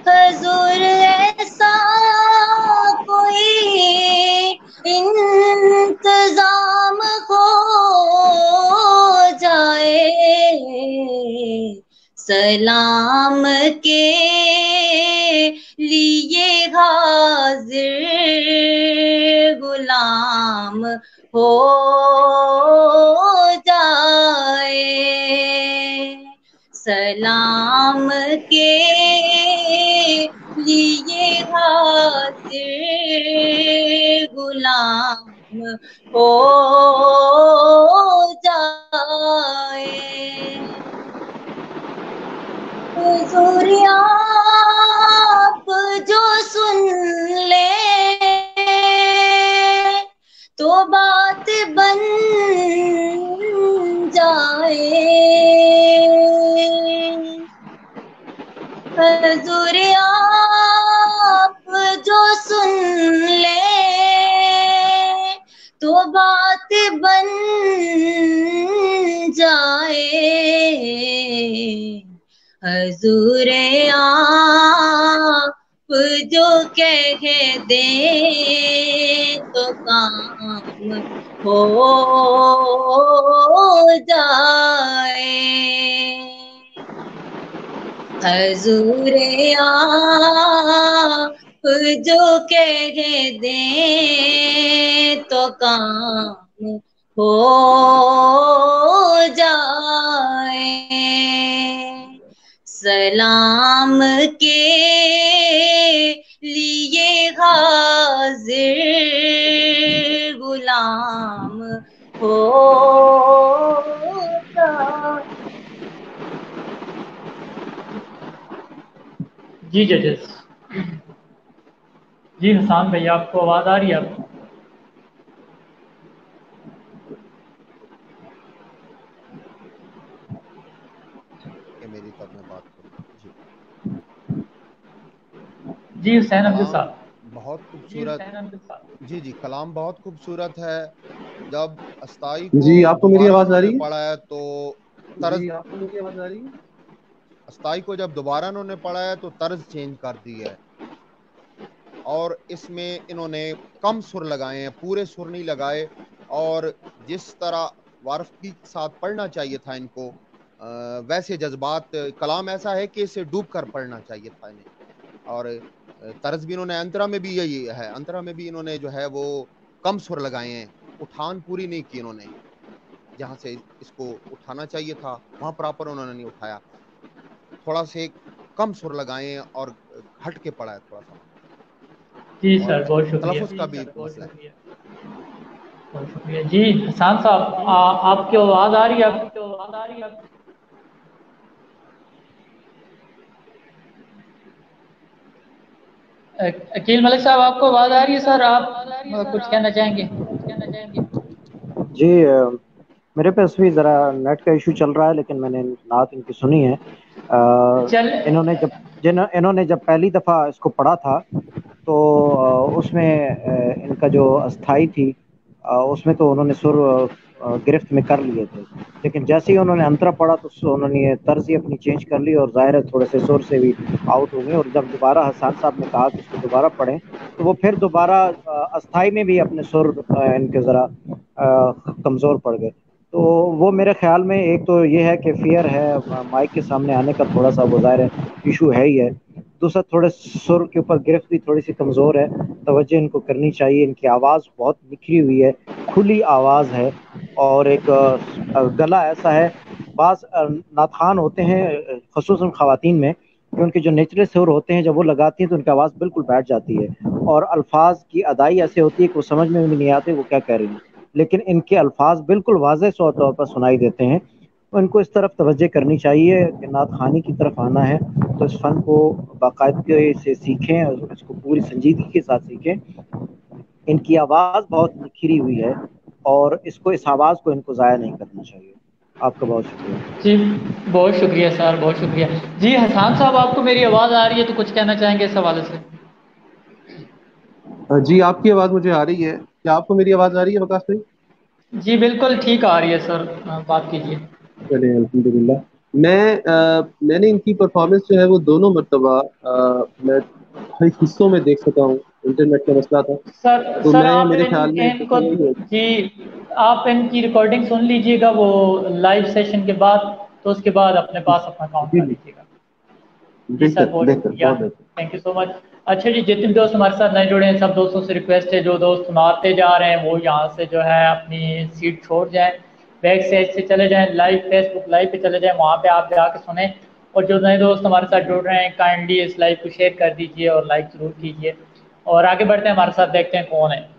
S8: हुजूर ऐसा कोई इंतजाम हो जाए। सलाम के लिए हाजिर गुलाम हो जाए। सलाम के लिए हाजिर गुलाम हो जाए। हुजूर आप जो सुन ले तो बात बन जाए। हुजूर आप जो सुन ले तो बात बन जाए। हुजूर आप जो कह दे तो काम हो जाए। हुजूर आप जो कह दे तो काम हो जाए। सलाम के लिए हाजिर गुलाम हो जाए।
S1: जी जजेस। जी हसान भाई, आपको आवाज़ आ रही है? आपको
S3: कि मेरी तब मैं बात करूँ। जी,
S1: जी हुसैन अमजद
S3: कलाम
S1: साहब।
S3: बहुत
S1: जी
S3: खूबसूरत।
S1: हुसैन अमजद साहब।
S3: जी जी, कलाम बहुत खूबसूरत है। जब अस्ताई को
S2: जी, आपको मेरी
S3: दोबारा
S2: आवाज आ
S3: उन्होंने
S2: रही है?
S3: पढ़ा है तो तर्ज,
S2: जी, आपको मेरी आवाज आ रही है?
S3: अस्ताई को जब दोबारा उन्होंने पढ़ा है तो तर्ज चेंज कर दी है। और इसमें इन्होंने कम सुर लगाए हैं, पूरे सुर नहीं लगाए। और जिस तरह वारफी के साथ पढ़ना चाहिए था इनको, वैसे जज्बात, कलाम ऐसा है कि इसे डूब कर पढ़ना चाहिए था इन्हें। और तर्ज भी इन्होंने अंतरा में भी यही है, अंतरा में भी इन्होंने जो है वो कम सुर लगाए हैं, उठान पूरी नहीं की इन्होंने। जहाँ से इसको उठाना चाहिए था वहाँ प्रॉपर उन्होंने नहीं उठाया, थोड़ा से कम सुर लगाए हैं और हट के पड़ा है थोड़ा सा।
S1: जी
S3: और
S1: सर, बहुत शुक्रिया।
S3: तलफ़ुज़ का भी मसला है।
S1: बहुत शुक्रिया। जी हसान साहब, आपकी आवाज़ आ रही है? आपकी आवाज़ आ रही है? अकील मलिक साहब, आपको आवाज़ आ रही है? सर आप कुछ कहना चाहेंगे?
S5: जी, मेरे पास भी ज़रा नेट का इशू चल रहा है, लेकिन मैंने नात इनकी सुनी है। इन्होंने जब पहली दफ़ा इसको पढ़ा था तो उसमें इनका जो अस्थाई थी उसमें तो उन्होंने सुर गिरफ्त में कर लिए थे, लेकिन जैसे ही उन्होंने अंतरा पढ़ा तो उन्होंने तर्ज ही अपनी चेंज कर ली और ज़ाहिर है थोड़े से सुर से भी आउट हो गए। और जब दोबारा हसन साहब ने कहा कि इसको दोबारा पढ़ें तो वो फिर दोबारा अस्थाई में भी अपने सुर इनके ज़रा कमज़ोर पड़ गए। तो वो मेरे ख्याल में एक तो ये है कि फियर है माइक के सामने आने का, थोड़ा सा वो ज़ाहिर है इशू है ही है। दूसरा थोड़े सुर के ऊपर गिरफ्त भी थोड़ी सी कमज़ोर है, तवज्जो इनको करनी चाहिए। इनकी आवाज़ बहुत निखरी हुई है, खुली आवाज़ है और एक गला ऐसा है। बाज़ नातखान होते हैं ख़ुसूसन ख़वातीन में कि उनके जो नेचुरल सुर होते हैं जब वो लगाती हैं तो उनकी आवाज़ बिल्कुल बैठ जाती है और अल्फाज की अदाई ऐसे होती है कि वो समझ में भी नहीं आते वो क्या कह रही हैं, लेकिन इनके अल्फाज बिल्कुल वाज़ेह तौर पर सुनाई देते हैं। तो इनको इस तरफ तवज्जो करनी चाहिए कि नात खानी की तरफ आना है तो इस फ़न को बाकायदगी से सीखें और इसको पूरी संजीदगी के साथ सीखें। इनकी आवाज़ बहुत निखरी हुई है और इस आवाज़ को इनको ज़ाया नहीं करना चाहिए। आपका बहुत शुक्रिया।
S1: जी बहुत शुक्रिया सर, बहुत शुक्रिया। जी हसन साहब, आपको मेरी आवाज़ आ रही है तो कुछ कहना चाहेंगे इस हवाले से?
S2: जी आपकी आवाज़ मुझे आ रही है, क्या आपको मेरी आवाज़ आ रही है वकास भाई?
S1: जी बिल्कुल ठीक आ रही है सर, बात कीजिए।
S2: चलिए अल्हम्दुलिल्लाह। मैंने इनकी परफॉर्मेंस जो है वो दोनों मरतबा मैं हिस्सों में देख सका हूँ, इंटरनेट का मसला था
S1: सर
S2: तो
S1: सर
S2: मैं
S1: आप
S2: मेरे ख्याल में
S1: इनको जी आप इनकी रिकॉर्डिंग सुन लीजिएगा वो लाइव सेशन के बाद, तो उसके बाद अपने पास अपना काउंट कर लीजिएगा। जी सर बहुत शुक्रिया, थैंक यू सो मच। अच्छा जी, जितने दोस्त हमारे साथ नए जुड़े हैं सब दोस्तों से रिक्वेस्ट है, जो दोस्त सुनाते जा रहे हैं वो यहाँ से जो है अपनी सीट छोड़ जाएं, बैक साइड से चले जाएं, लाइव फेसबुक लाइव पे चले जाएं, वहाँ पे आप जाके सुने। और जो नए दोस्त हमारे साथ जुड़ रहे हैं काइंडली इस लाइव को शेयर कर दीजिए और लाइक ज़रूर कीजिए। और आगे बढ़ते हैं, हमारे साथ देखते हैं कौन है।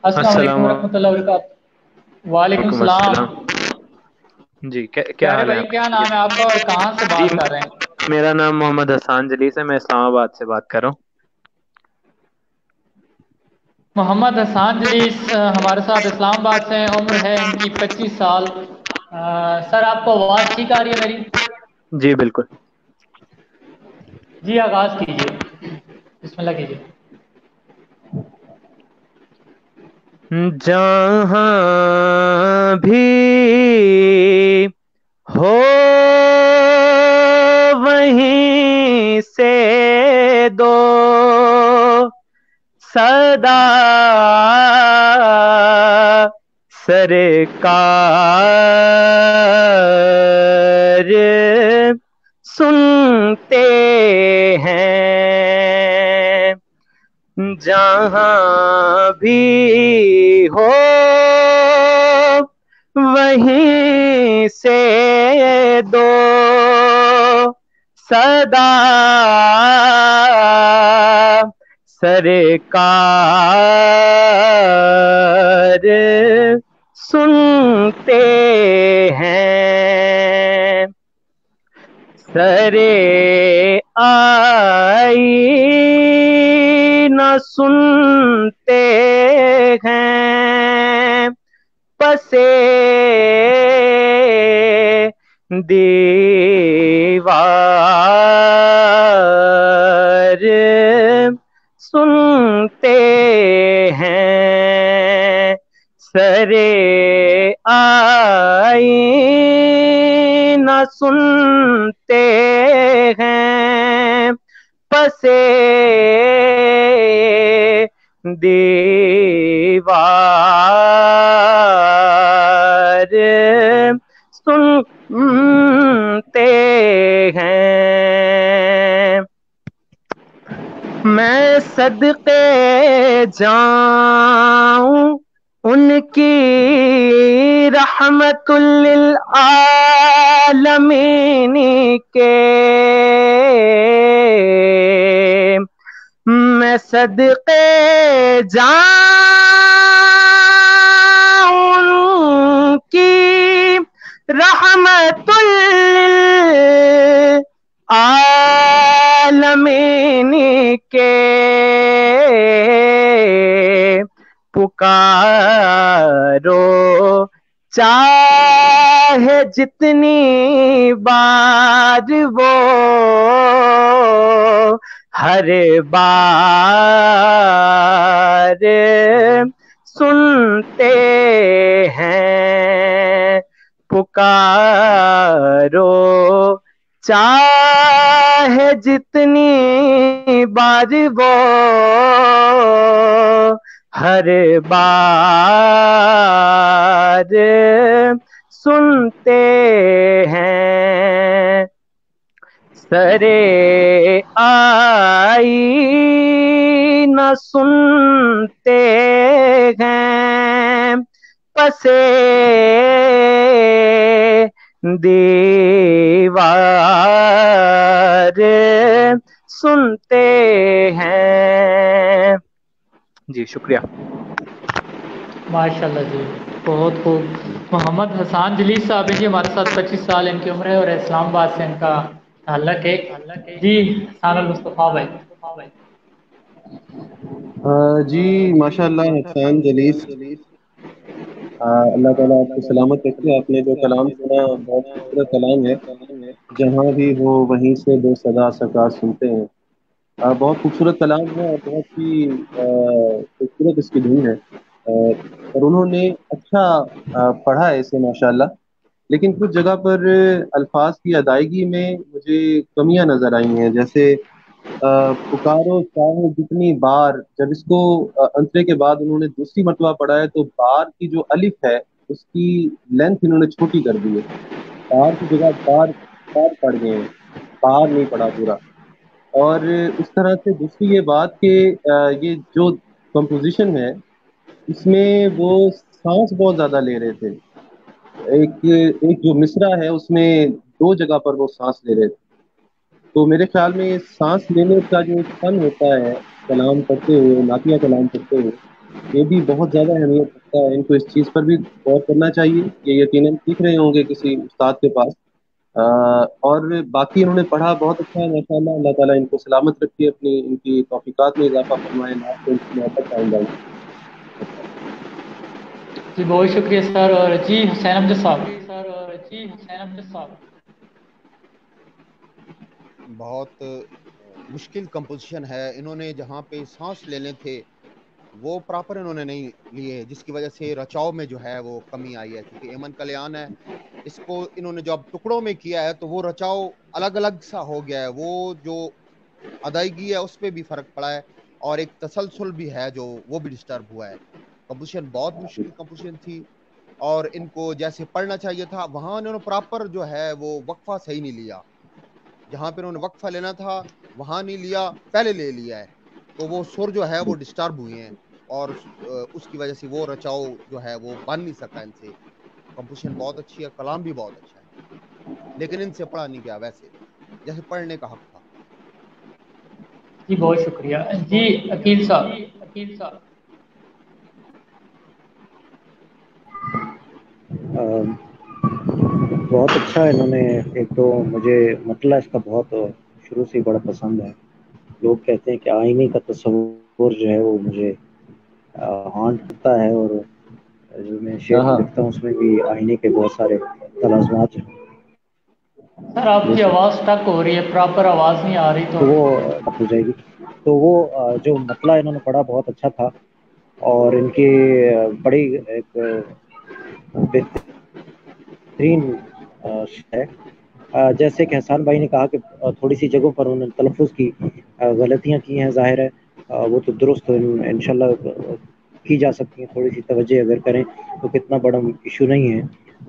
S1: अस्सलाम वालेकुम रहमतुल्लाहि व बरकातहू। वालेकुम सलाम
S9: जी। क्या हाल है?
S1: क्या नाम है आपका और कहाँ से बात कर रहे हैं?
S9: मेरा नाम मोहम्मद हसन जलीस है, मैं इस्लामाबाद से बात कर रहा हूँ।
S1: मोहम्मद हसन जलीस हमारे साथ इस्लामाबाद से हैं, उम्र है इनकी 25 साल। सर आपको आवाज़ ठीक आ रही है मेरी?
S9: जी बिल्कुल।
S1: जी आगाज़ कीजिए, बिस्मिल्लाह कीजिए।
S9: जहाँ भी हो वहीं से दो सदा सरकार सुनते हैं। जहाँ भी हो वहीं से दो सदा सरकार सुनते हैं। सरे आई न सुनते हैं, पसे दीवार सुनते हैं। सरे आई न सुनते हैं, पसे दीवार सुनते हैं। मैं सदके जाऊं उनकी रहमतुल लिल आलमीन के, मैं सदके जाऊं उनकी रहमतुल लिल आलमीन के। पुकारो चाहे जितनी बार वो हर बार सुनते हैं पुकारो चाहे जितनी बार वो हर बार सुनते हैं सरे आई न सुनते हैं पसे दीवार सुनते हैं। जी शुक्रिया।
S1: माशाल्लाह जी, बहुत खूब। मोहम्मद हसान जलीस साहब हैं जी, हमारे साथ 25 साल इनकी उम्र है और इस्लामाबाद से इनका ताल्लुक है। जी हसान अल मुस्तफ़ा भाई।
S2: जी माशाल्लाह हसान जलीस, अल्लाह ताला आपको सलामत रखे। आपने जो कलाम सुना बहुत खूबसूरत कलाम है, जहाँ भी हो वहीं से दो सदा सरकार सुनते हैं। बहुत खूबसूरत कलाम है और बहुत ही खूबसूरत इसकी धुन है, और उन्होंने अच्छा पढ़ा है इसे माशाल्लाह। लेकिन कुछ जगह पर अल्फाज की अदायगी में मुझे कमियां नजर आई हैं। जैसे पुकारो चाहे जितनी बार, जब इसको अंतरे के बाद उन्होंने दूसरी मरतबा पढ़ा है तो बार की जो अलिफ है उसकी लेंथ इन्होंने छोटी कर दी है। बार की जगह बार बार पढ़ गए हैं, बार नहीं पढ़ा पूरा। और इस तरह से दूसरी ये बात कि ये जो कंपोजिशन है इसमें वो सांस बहुत ज्यादा ले रहे थे। एक एक जो मिसरा है उसमें दो जगह पर वो सांस ले रहे थे। तो मेरे ख्याल में सांस लेने का जो एक फन होता है कलाम पढ़ते हुए, नातिया कलाम पढ़ते हुए, ये भी बहुत ज्यादा अहमियत रखता है। इनको इस चीज पर भी गौर करना चाहिए। ये यकीनन सीख रहे होंगे किसी उस्ताद के पास। और बाकी इन्होंने पढ़ा बहुत अच्छा है माशाल्लाह। अल्लाह ताला इनको सलामत रखिए, अपनी इनकी तौफीकात में इजाफा फरमाए, ना तो इनकी मोहब्बत आएंगे।
S1: जी बहुत शुक्रिया सर। और जी हुसैन अमजद साहब।
S3: बहुत मुश्किल कंपोजिशन है। इन्होंने जहाँ पे सांस लेने थे वो प्रॉपर इन्होंने नहीं लिए, जिसकी वजह से रचाव में जो है वो कमी आई है। क्योंकि एमन कल्याण है, इसको इन्होंने जो अब टुकड़ों में किया है तो वो रचाव अलग अलग सा हो गया है। वो जो अदायगी है उस पर भी फर्क पड़ा है और एक तसलसल भी है जो वो भी डिस्टर्ब हुआ है। कंपोजिशन बहुत मुश्किल कंपोजिशन थी और इनको जैसे पढ़ना चाहिए था वहाँ इन्होंने प्रॉपर जो है वो वक्फा सही नहीं लिया। जहाँ पे उन्होंने वक्फा लेना था वहाँ नहीं लिया, पहले ले लिया है। तो वो सुर जो है वो डिस्टर्ब हुए हैं और उसकी वजह से वो रचाव जो है वो बन नहीं सका इनसे। कंपोजिशन बहुत अच्छी है, कलाम भी बहुत अच्छा है, लेकिन इनसे पढ़ा नहीं गया वैसे जैसे पढ़ने का हक था।
S1: जी बहुत शुक्रिया। जी अकील साहब।
S5: बहुत अच्छा इन्होंने, एक तो मुझे मतला इसका बहुत शुरू से बड़ा पसंद है। लोग कहते हैं कि आईने का तस्वुर जो है वो मुझे हांट करता है, और जो मैं शेर लिखता हूँ उसमें भी आईने के बहुत सारे तलाज़ुमात हैं।
S1: सर आपकी आवाज़ स्टक हो रही है, प्रॉपर आवाज़ नहीं आ रही।
S5: तो वो हो जाएगी। तो वो जो मतला इन्होंने पढ़ा बहुत अच्छा था, और इनकी बड़ी एक बेहतरीन है। जैसे कि हसान भाई ने कहा कि थोड़ी सी जगहों पर उन्होंने तलफ़ुज़ की गलतियाँ की हैं, ज़ाहिर है वो तो दुरुस्त इंशाल्लाह की जा सकती हैं। थोड़ी सी तवज्जो अगर करें तो कितना बड़ा इशू नहीं है।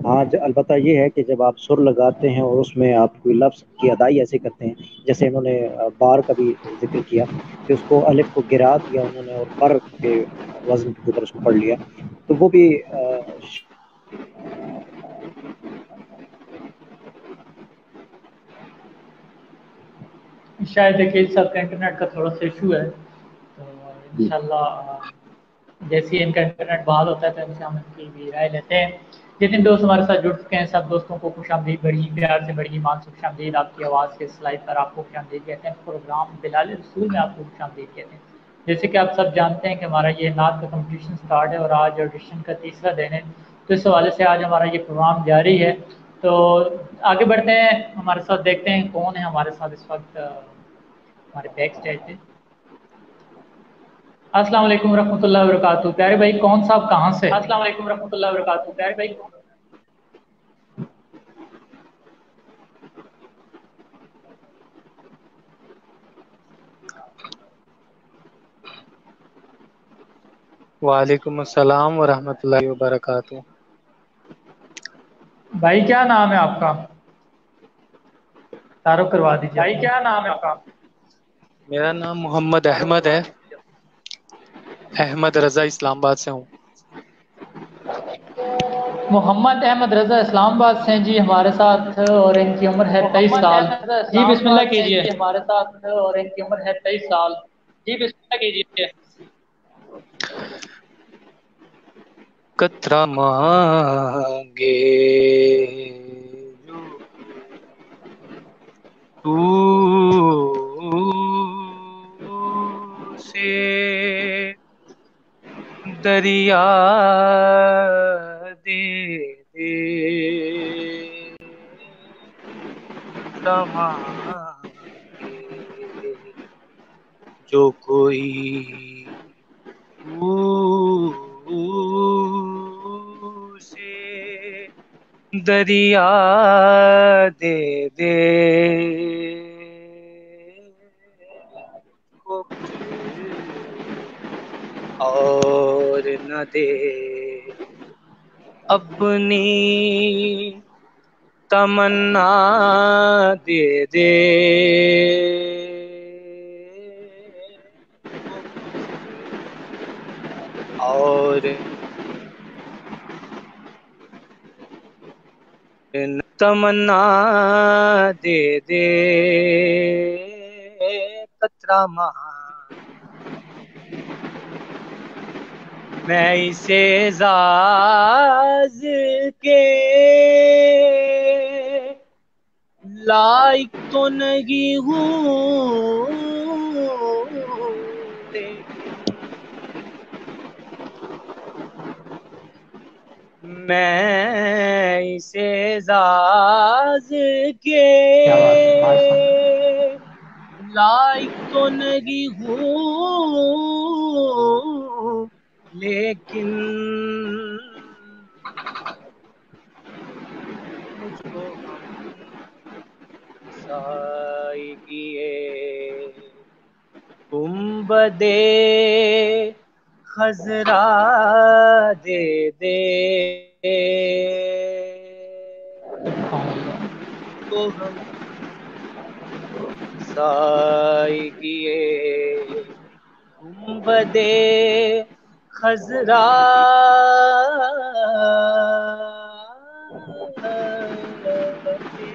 S5: हाँ अलबत्ता ये है कि जब आप सुर लगाते हैं और उसमें आप कोई लफ्ज़ की अदाई ऐसे करते हैं, जैसे इन्होंने बार का भी जिक्र किया कि उसको अलिफ को गिरा दिया उन्होंने और पर के वज़न की तरह उसको पढ़ लिया, तो वो भी
S1: शायद अकील साहब का इंटरनेट का थोड़ा सा इशू है। तो इंशाल्लाह जैसे ही इनका इंटरनेट बहाल होता है तो इनसे हम इनकी भी राय लेते हैं। जितने दोस्त हमारे साथ जुड़ चुके हैं सब दोस्तों को खुशामदीद, बड़ी प्यार से बड़ी ईमान से खुशामदीद। आपकी आवाज़ के स्लाइड पर आपको खुशामदीद कहते हैं। प्रोग्राम बिलाल रसूल में आपको खुशामदीद कहते हैं। جیسے کہ آپ سب جانتے ہیں کہ ہمارا یہ نعت کا کمپٹیشن سٹارٹ ہے اور آج آڈیشن کا تیسرا دن ہے، تو اس حوالے سے آج ہمارا یہ پروگرام جاری ہے۔ تو آگے بڑھتے ہیں، ہمارے ساتھ دیکھتے ہیں کون ہے ہمارے ساتھ اس وقت ہمارے بیک اسٹیج پہ۔ السلام علیکم ورحمۃ اللہ وبرکاتہ۔ پیارے بھائی کون صاحب کہاں سے؟ السلام علیکم ورحمۃ اللہ وبرکاتہ۔ پیارے بھائی
S7: وعلیکم السلام ورحمۃ اللہ وبرکاتہ۔
S1: بھائی کیا نام ہے آپ کا؟ تعارف کروا دیجیے۔ بھائی کیا نام ہے آپ کا؟
S7: میرا نام محمد احمد ہے، احمد رضا اسلام آباد سے ہوں۔
S1: محمد احمد رضا اسلام آباد سے ہیں جی ہمارے ساتھ، اور ان کی عمر ہے 23 سال۔ جی بسم اللہ کیجیے۔ ہمارے ساتھ اور ان کی عمر ہے 23 سال۔ جی بسم اللہ کیجیے۔
S7: قطرہ مانگے جو تو سے دریا دے دے، قطرہ مانگے جو کوئی سے دریا دے دے، کو کچھ اور نہ دے، اپنی تمنا دے دے، کو کچھ اور تمنا دے دے، قطرہ میں اسے زاز کے لائق تو نہیں ہوں، لیکن میں اسے زاز کے لائق تو نہیں ہوں، لیکن مجھ کو ہم سائیگیے گنبدے خضرا دے دے، کو ہم سائیگیے گنبدے خضرا دے دے،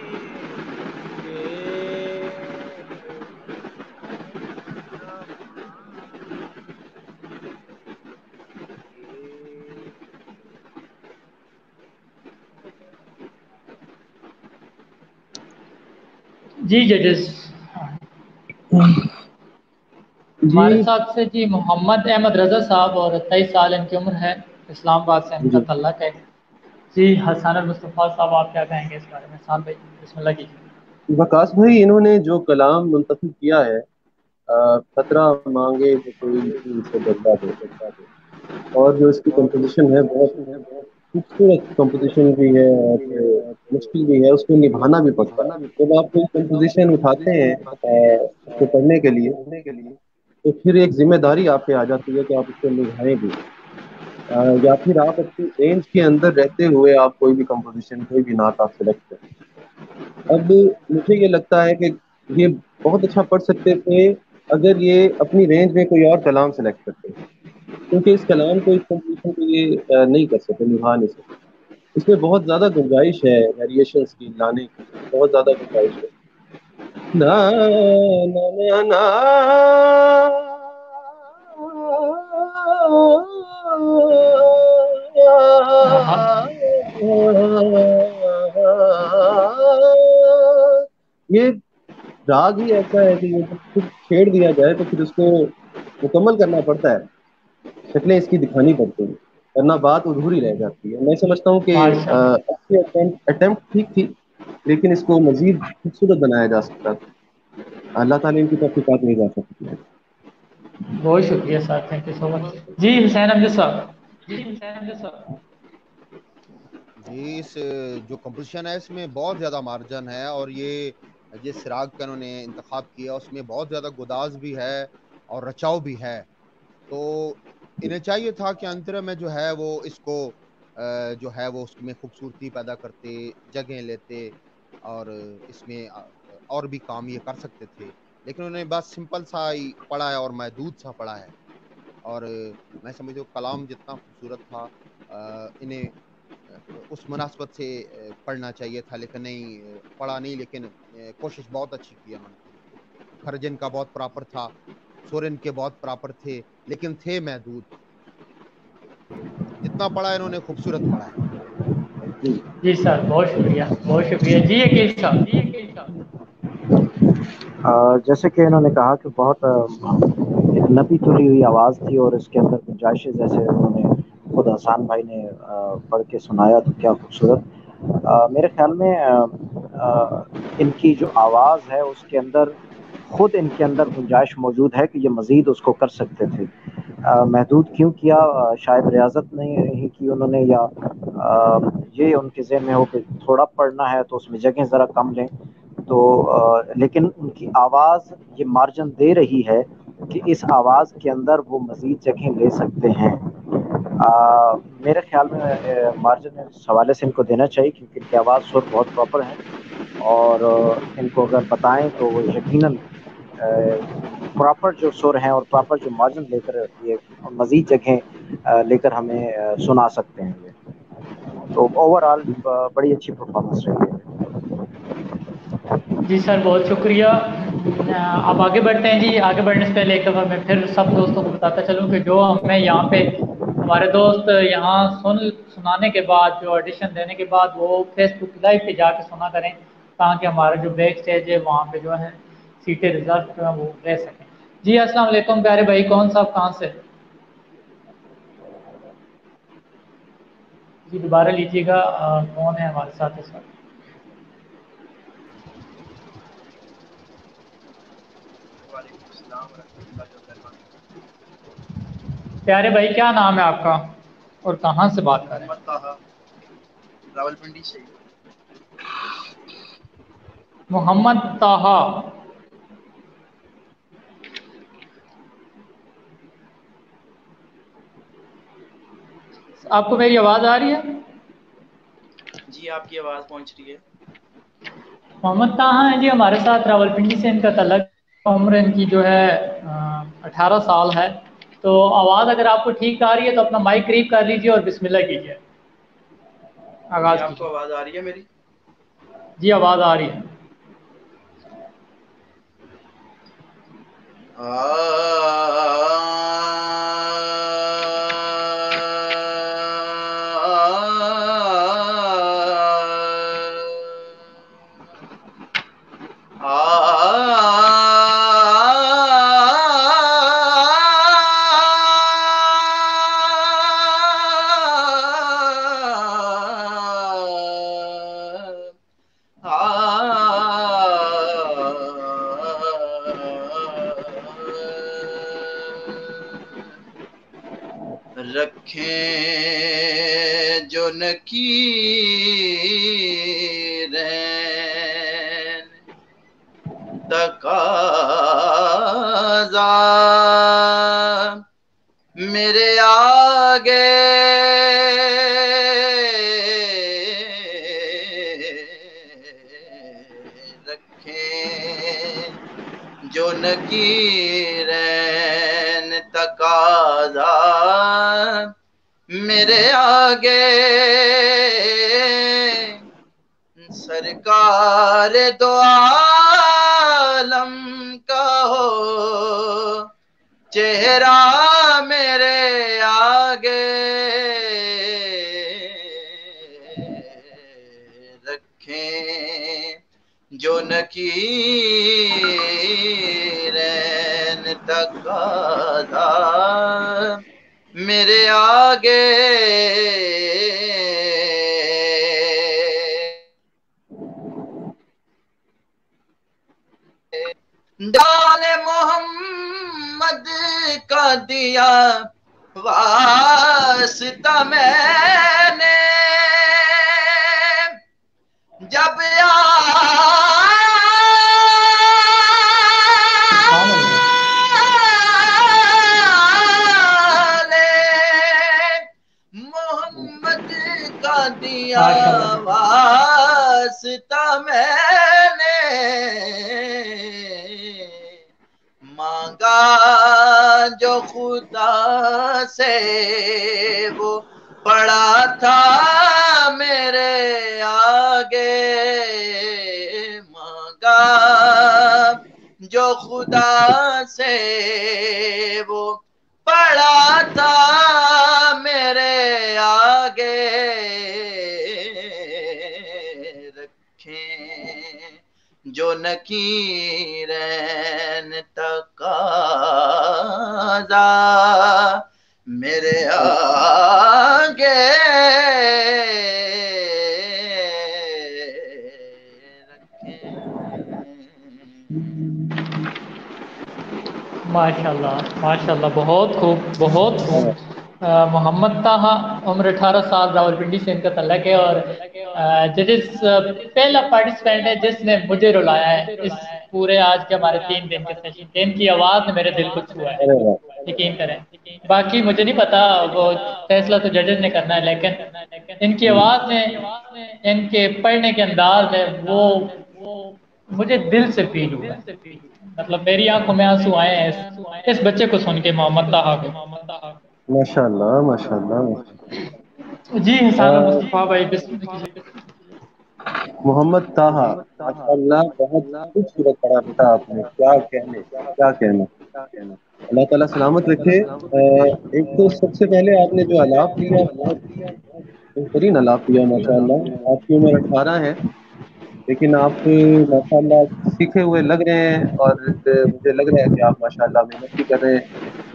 S7: جی ججز ہمارے ساتھ سے جی محمد احمد رضا صاحب، اور 23 سال ان کی عمر ہے، اسلام آباد سے ان کا تعلق ہے۔ جی حسان المصطفیٰ صاحب آپ کیا کہیں گے اس بارے میں؟ حسان بھائی بسم اللہ کیجیے۔
S2: وقاص بھائی انہوں نے جو کلام منتخب کیا ہے، قطرہ مانگے جو کوئی سے دریا دے، اور جو اس کی کمپوزیشن ہے بہت خوبصورت کمپوزیشن بھی ہے اور مشکل بھی ہے، اس کو نبھانا بھی پڑتا ہے۔ جب آپ کوئی کمپوزیشن اٹھاتے ہیں اس کو پڑھنے کے لیے، تو پھر ایک ذمہ داری آپ پہ آ جاتی ہے کہ آپ اس کو نبھائیں بھی، یا پھر آپ اپنی رینج کے اندر رہتے ہوئے آپ کوئی بھی کمپوزیشن، کوئی بھی نعت آپ سلیکٹ کریں۔ اب مجھے یہ لگتا ہے کہ یہ بہت اچھا پڑھ سکتے تھے اگر یہ اپنی رینج میں کوئی اور کلام سلیکٹ کرتے، کیونکہ اس کلام کو اس کمپوزیشن کے لیے نہیں کر سکتے، نبھا نہیں سکتے۔ اس میں بہت زیادہ گنجائش ہے ویریشنس کی لانے کی، بہت زیادہ گنجائش ہے۔ نا نا نا نا یہ راگ ہی ایسا ہے کہ یہ جب چھیڑ دیا جائے تو پھر اس کو مکمل کرنا پڑتا ہے، شکلیں اس کی دکھانی پڑتی ہیں، ورنہ بات ادھوری رہ جاتی ہے۔ میں سمجھتا ہوں کہ اچھی اٹیمپٹ ٹھیک تھی، لیکن اس کو مزید خوبصورت بنایا جا سکتا تھا۔ اللہ تعالیٰ ان کی توفیقات نہیں جا سکتی ہے۔
S1: بہت شکریہ سر، تھینک یو سو مچ۔ جی حسین امجد صاحب۔
S3: جی، اس جو کمپوزیشن ہے اس میں بہت زیادہ مارجن ہے، اور یہ جس سراگ کا انہوں نے انتخاب کیا اس میں بہت زیادہ گداز بھی ہے اور رچاؤ بھی ہے، تو انہیں چاہیے تھا کہ انترے میں جو ہے وہ اس کو جو ہے وہ اس میں خوبصورتی پیدا کرتے، جگہیں لیتے، اور اس میں اور بھی کام یہ کر سکتے تھے، لیکن انہوں نے بس سمپل سا ہی پڑھا ہے اور محدود سا پڑھا ہے۔ اور میں سمجھتا ہوں کلام جتنا خوبصورت تھا انہیں اس مناسبت سے پڑھنا چاہیے تھا، لیکن نہیں پڑھا نہیں، لیکن کوشش بہت اچھی کی انہوں نے۔ خرجن کا بہت پراپر تھا، سورن کے بہت پراپر تھے، لیکن تھے محدود۔ جتنا پڑھا انہوں نے خوبصورت پڑھا ہے۔
S1: جی سر، بہت شکریہ، بہت شکریہ۔ جی عقیل صاحب۔
S5: جیسے کہ انہوں نے کہا کہ بہت ایک نپی تلی ہوئی آواز تھی اور اس کے اندر گنجائشیں، جیسے انہوں نے خود حسان بھائی نے پڑھ کے سنایا تو کیا خوبصورت۔ میرے خیال میں ان کی جو آواز ہے اس کے اندر خود ان کے اندر گنجائش موجود ہے کہ یہ مزید اس کو کر سکتے تھے۔ محدود کیوں کیا؟ شاید ریاضت نہیں کی انہوں نے، یا یہ ان کے ذہن میں ہو کہ تھوڑا پڑھنا ہے تو اس میں جگہیں ذرا کم لیں، تو لیکن ان کی آواز یہ مارجن دے رہی ہے کہ اس آواز کے اندر وہ مزید جگہیں لے سکتے ہیں۔ میرے خیال میں مارجن اس حوالے سے ان کو دینا چاہیے، کیونکہ ان کی آواز سر بہت پراپر ہے، اور ان کو اگر بتائیں تو وہ یقیناً پراپر جو سر ہیں اور پراپر جو مارجن لے کر یہ مزید جگہیں لے کر ہمیں سنا سکتے ہیں۔ یہ تو اوور آل بڑی اچھی پرفارمنس رہی ہے۔
S1: جی سر، بہت شکریہ۔ اب آگے بڑھتے ہیں۔ جی آگے بڑھنے سے پہلے ایک دفعہ میں پھر سب دوستوں کو بتاتا چلوں کہ جو ہمیں یہاں پہ ہمارے دوست یہاں سنانے کے بعد، جو آڈیشن دینے کے بعد وہ فیس بک لائیو پہ جا کے سنا کریں، تاکہ ہمارا جو بیک اسٹیج ہے وہاں پہ جو ہے سیٹیں ریزرو جو ہیں وہ رہ سکیں۔ جی السلام علیکم پیارے بھائی، کون صاحب کہاں سے؟ جی دوبارہ لیجیے گا، کون ہے ہمارے ساتھ اس وقت؟ پیارے بھائی کیا نام ہے آپ کا اور کہاں سے بات کر رہے ہیں؟
S10: راولپنڈی سے۔
S1: محمد طاہا، آپ کو میری آواز آ رہی ہے؟
S10: جی آپ کی آواز پہنچ رہی ہے۔
S1: محمد طاہا ہیں جی ہمارے ساتھ، راولپنڈی سے ان کا تعلق، عمر ان کی جو ہے 18 سال ہے۔ تو آواز اگر آپ کو ٹھیک آ رہی ہے تو اپنا مائک قریب کر لیجیے اور بسم اللہ کیجیے، آغاز
S10: آپ کو
S1: کیجیے۔
S10: آواز آ رہی ہے میری؟
S1: جی آواز آ رہی ہے۔
S10: رکھیں جو نکیریں تقاضا میرے آگے رکھیں جو نکیریں تقاضا میرے آگے سرکار دو عالم کا ہو چہرہ میرے آگے رکھیں جو نکیریں تقاضا میرے آگے ڈال محمد کا دیا واسطہ میں نے جب محمد کا دیا واسطہ میں نے مانگا جو خدا سے وہ پڑا تھا میرے آگے مانگا جو خدا سے وہ پڑا تھا میرے آگے رکھیں جو نکیرین تقاضا میرے آگے
S1: ماشاءاللہ بہت خوب بہت خوب۔ محمد طاہا عمر 18 سال راولپنڈی سے ان کا تعلق ہے، اور ججز پہلا پارٹیسپینٹ ہے جس نے مجھے رلایا ہے اس پورے آج کے ہمارے 3 دن کے سیشن۔ ان کی آواز نے میرے دل کو چھوا ہے، یقین کریں۔ باقی مجھے نہیں پتا، وہ فیصلہ تو ججز نے کرنا ہے، لیکن ان کی آواز میں، ان کے پڑھنے کے انداز میں وہ مجھے دل سے فیل ہوا ہے، مطلب میری آنکھوں میں آنسو آئے ہیں اس بچے کو سن کے، محمد طاہا کو۔
S2: ماشاءاللہ ماشاءاللہ۔
S1: جی حسان مصطفیٰ بھائی بسم اللہ کیجیے۔
S2: محمد طاہا ماشاءاللہ بہت خوبصورت پڑھا بیٹا آپ نے، کیا کہنا۔ اللہ تعالیٰ سلامت رکھے۔ ایک تو سب سے پہلے آپ نے جو آلاپ لیا بہت بہترین آلاپ لیا ماشاءاللہ۔ آپ کی عمر 18 ہے لیکن آپ ماشاءاللہ سیکھے ہوئے لگ رہے ہیں، اور مجھے لگ رہا ہے کہ آپ ماشاءاللہ محنت بھی کر رہے ہیں،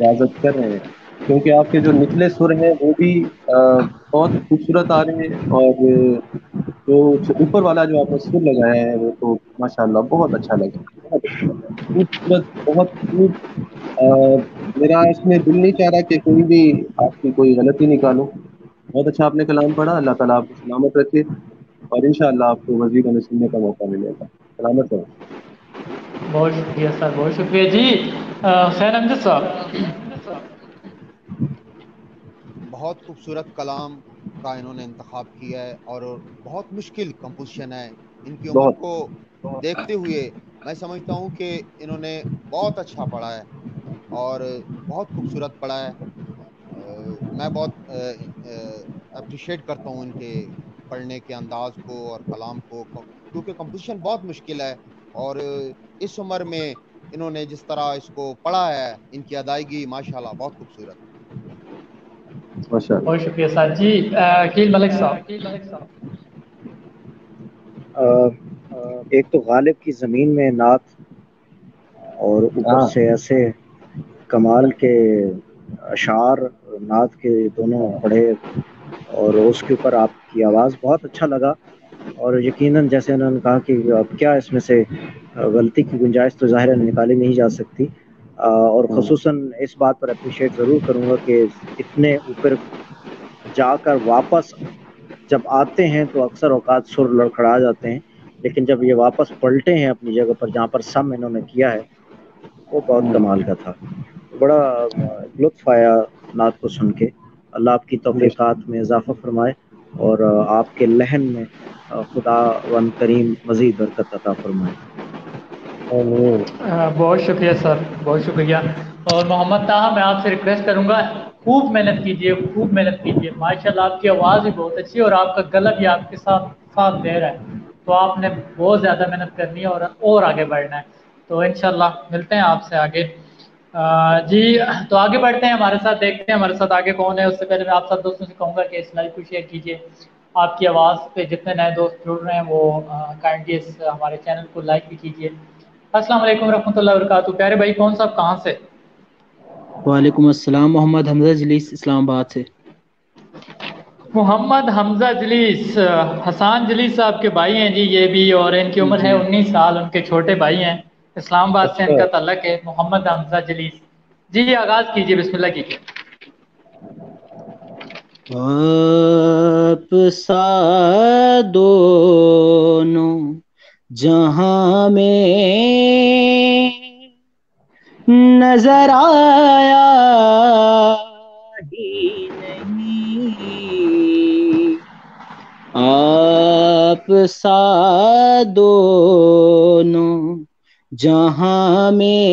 S2: ریاضت کر رہے ہیں، کیونکہ آپ کے جو نچلے سر ہیں وہ بھی بہت خوبصورت آ رہے ہیں، اور جو اوپر والا جو آپ نے سر لگایا ہے وہ تو ماشاءاللہ بہت اچھا لگا، بہت اچھا لگا، خوبصورت، بہت خوب۔ میرا اس میں دل نہیں چاہ رہا کہ کوئی بھی آپ کی کوئی غلطی نکالوں۔ بہت اچھا آپ نے کلام پڑھا، اللہ تعالیٰ آپ کو سلامت رکھے، اور انشاءاللہ آپ کو مزید ہمیں سننے کا موقع ملے گا۔ سلامت رہو۔
S1: بہت شکریہ سر، بہت شکریہ جی۔ حسین امجد صاحب۔
S3: بہت خوبصورت کلام کا انہوں نے انتخاب کیا ہے، اور بہت مشکل کمپوزیشن ہے۔ ان کی عمر کو دیکھتے ہوئے میں سمجھتا ہوں کہ انہوں نے بہت اچھا پڑھا ہے اور بہت خوبصورت پڑھا ہے۔ میں بہت اپریشیٹ کرتا ہوں ان کے پڑھنے کے انداز کو اور کلام کو، کیونکہ کمپوزیشن بہت مشکل ہے، اور اس عمر میں انہوں نے جس طرح اس کو پڑھا ہے، ان کی ادائیگی ماشاءاللہ بہت خوبصورت ہے۔
S1: بہت شکریہ سر جی۔ عقیل ملک صاحب۔
S5: ایک تو غالب کی زمین میں نعت، اور اوپر سے ایسے کمال کے اشعار نعت کے دونوں پڑھے، اور اس کے اوپر آپ کی آواز بہت اچھا لگا، اور یقیناً جیسے انہوں نے کہا کہ اب کیا اس میں سے غلطی کی گنجائش تو ظاہر نکالی نہیں جا سکتی، اور خصوصاً اس بات پر اپریشیٹ ضرور کروں گا کہ اتنے اوپر جا کر واپس جب آتے ہیں تو اکثر اوقات سر لڑکھڑا جاتے ہیں، لیکن جب یہ واپس پلٹے ہیں اپنی جگہ پر جہاں پر سم انہوں نے کیا ہے، وہ بہت کمال کا تھا۔ بڑا لطف آیا نعت کو سن کے۔ اللہ آپ کی توفیقات میں اضافہ فرمائے، اور آپ کے لہن میں خدا ون کریم مزید برکت عطا فرمائے۔
S1: بہت شکریہ سر، بہت شکریہ۔ اور محمد طاہا میں آپ سے ریکویسٹ کروں گا خوب محنت کیجیے، خوب محنت کیجیے۔ ماشاءاللہ آپ کی آواز بھی بہت اچھی ہے، اور آپ کا گلا بھی آپ کے ساتھ ساتھ دے رہا ہے، تو آپ نے بہت زیادہ محنت کرنی ہے اور آگے بڑھنا ہے۔ تو انشاءاللہ ملتے ہیں آپ سے آگے۔ جی تو آگے بڑھتے ہیں، ہمارے ساتھ دیکھتے ہیں ہمارے ساتھ آگے کون ہے۔ اس سے پہلے میں آپ سب دوستوں سے کہوں گا کہ اس لائیو کو شیئر کیجیے۔ آپ کی آواز پہ جتنے نئے دوست جڑ رہے ہیں وہ کائنڈلی ہمارے چینل کو لائک بھی کیجیے۔ السلام علیکم ورحمۃ اللہ وبرکاتہ۔ پیارے بھائی کون صاحب کہاں سے؟
S11: वालेकुम अस्सलाम, मोहम्मद हमजा जलीस इस्लामाबाद से।
S1: मोहम्मद हमजा जलीस हसान जलीस साहब के भाई हैं जी ये भी, और इनकी उम्र है 19 साल, उनके छोटे भाई हैं, इस्लामाबाद से
S2: अच्छा।
S1: इनका ताल्लुक है। मोहम्मद हमजा जलीस जी, आगाज कीजिए, बिस्मिल्लाह कीजिए।
S11: आप सा दोनों जहां में नजर आया ही नहीं, आप सा दोनों जहां में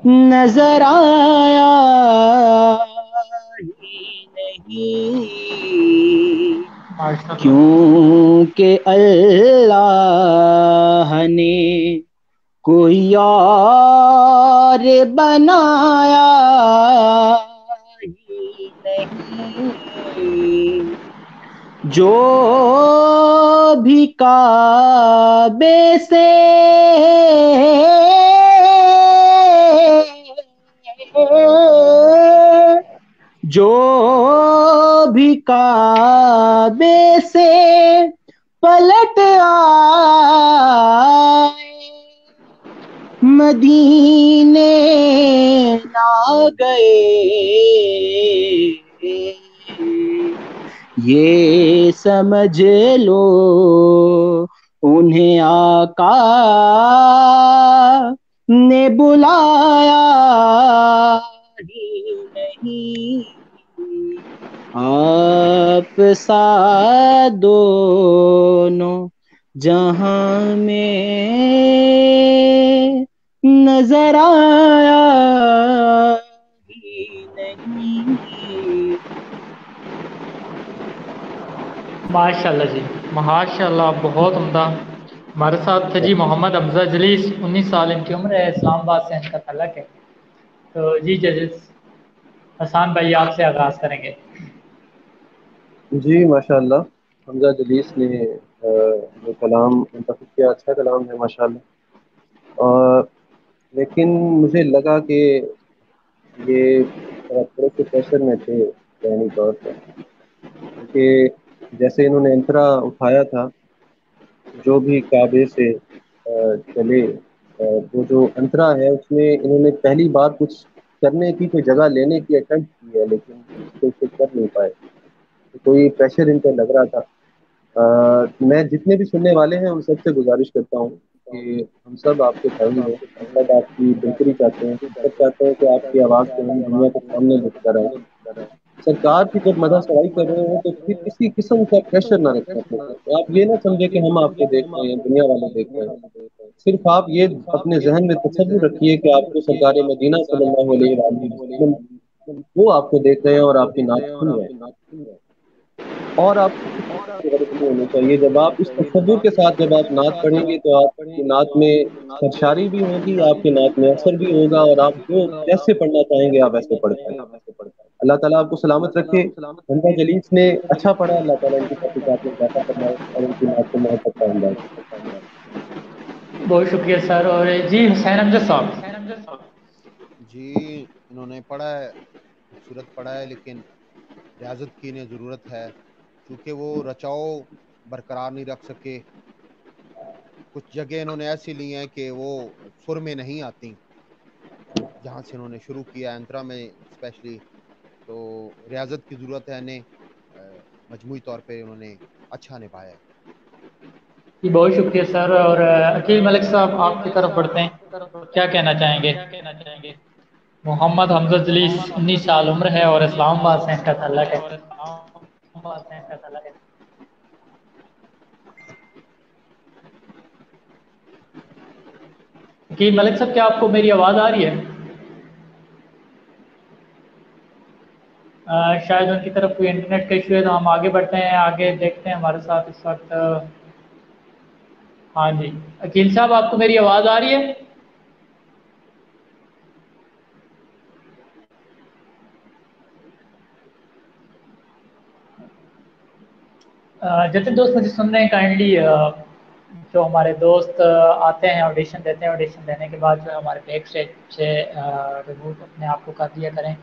S11: नजर आया ही नहीं, क्योंकि अल्लाह ने कोई और बनाया ही नहीं, जो भी काबे से जो भी काबे से पलट आए, मदीने ना गए, ये समझ लो उन्हें आका ने बुलाया ही नहीं, आप सा दोनों जहां में नजर आया ही नहीं।
S1: माशाल्लाह जी, माशाल्लाह, बहुत उम्दा। हमारे साथ थे जी मोहम्मद हमजा जलीस, 19 साल इनकी उम्र है, इस्लामाबाद से इनका ताल्लुक है। तो जी जजेस, हसान भाई आपसे आगाज़ करेंगे।
S2: जी माशाल्लाह, हमजा जलीस ने जो कलाम मुंतखब किया, अच्छा कलाम है माशाल्लाह। लेकिन मुझे लगा कि ये थोड़े से प्रेशर में थे ज़हनी तौर पर, क्योंकि जैसे इन्होंने अंतरा उठाया था, जो भी काबे से चले, वो जो अंतरा है उसमें इन्होंने पहली बार कुछ करने की, कोई जगह लेने की अटेम्प्ट की है, लेकिन उसे कर नहीं पाए, तो कोई प्रेशर इन पर लग रहा था। मैं जितने भी सुनने वाले हैं उन सबसे गुजारिश करता हूँ कि हम सब आपके भाई हैं, हम सब आपकी बेहतरी चाहते हैं, हम सब चाहते हैं कि आपकी आवाज़ को हम दुनिया के सामने लेकर आएं। सरकार की जब मदद सराई कर रहे हो तो फिर किसी किस्म का प्रेशर ना रखें अपने ऊपर। तो आप ये ना समझे कि हम आपको देख रहे हैं, दुनिया वाले देख रहे हैं। सिर्फ आप ये अपने जहन में तसव्वुर रखिए कि आपको सरकार मदीना सल्लल्लाहु अलैहि वसल्लम वो आपको देख रहे हैं और आपकी नात सुन रहे हैं, और आपको किसी चीज़ की गरज नहीं होनी चाहिए। जब आप इस तसव्वुर के साथ जब आप नात पढ़ेंगे तो आपकी नात में सरशारी भी होगी, आपकी नात में असर भी होगा, और आप जो जैसे पढ़ना चाहेंगे आप वैसे पढ़ पाएंगे। अल्लाह ताला आपको सलामत रखे। हमजा जलीस ने अच्छा पढ़ा, अल्लाह ताला इनकी तहकीकात में इजाफा फरमाए और इनकी नात को मोहब्बत का अंदाज।
S1: बहुत शुक्रिया सर। और जी हुसैन अमजद साहब।
S3: जी, इन्होंने पढ़ा है, खूबसूरत पढ़ा है, लेकिन रियाजत की इन्हें ज़रूरत है, क्योंकि वो रचाओ बरकरार नहीं रख सके। कुछ जगह इन्होंने ऐसी ली हैं कि वो सुर में नहीं आती, जहाँ से इन्होंने शुरू किया अंतरा में स्पेशली, तो रियाजत की ज़रूरत है इन्हें। मजमूई तौर पे उन्होंने अच्छा निभाया है।
S1: जी बहुत शुक्रिया सर। और अकील मलिक साहब आपकी तरफ बढ़ते हैं, क्या कहना चाहेंगे? मोहम्मद हमजा जलीस 19 साल उम्र है और इस्लामाबाद से इनका ताल्लुक है। अकील मलिक साहब, क्या आपको मेरी आवाज़ आ रही है? शायद उनकी तरफ कोई इंटरनेट का इशू है, तो हम आगे बढ़ते हैं, आगे देखते हैं हमारे साथ इस वक्त। हाँ जी, अकील साहब आपको मेरी आवाज़ आ रही है? जितने दोस्त मुझे सुन रहे हैं काइंडली جو ہمارے دوست آتے ہیں آڈیشن دیتے ہیں، آڈیشن دینے کے بعد جو ہے ہمارے بیک اسٹیج سے ریموٹ اپنے آپ کو کر دیا کریں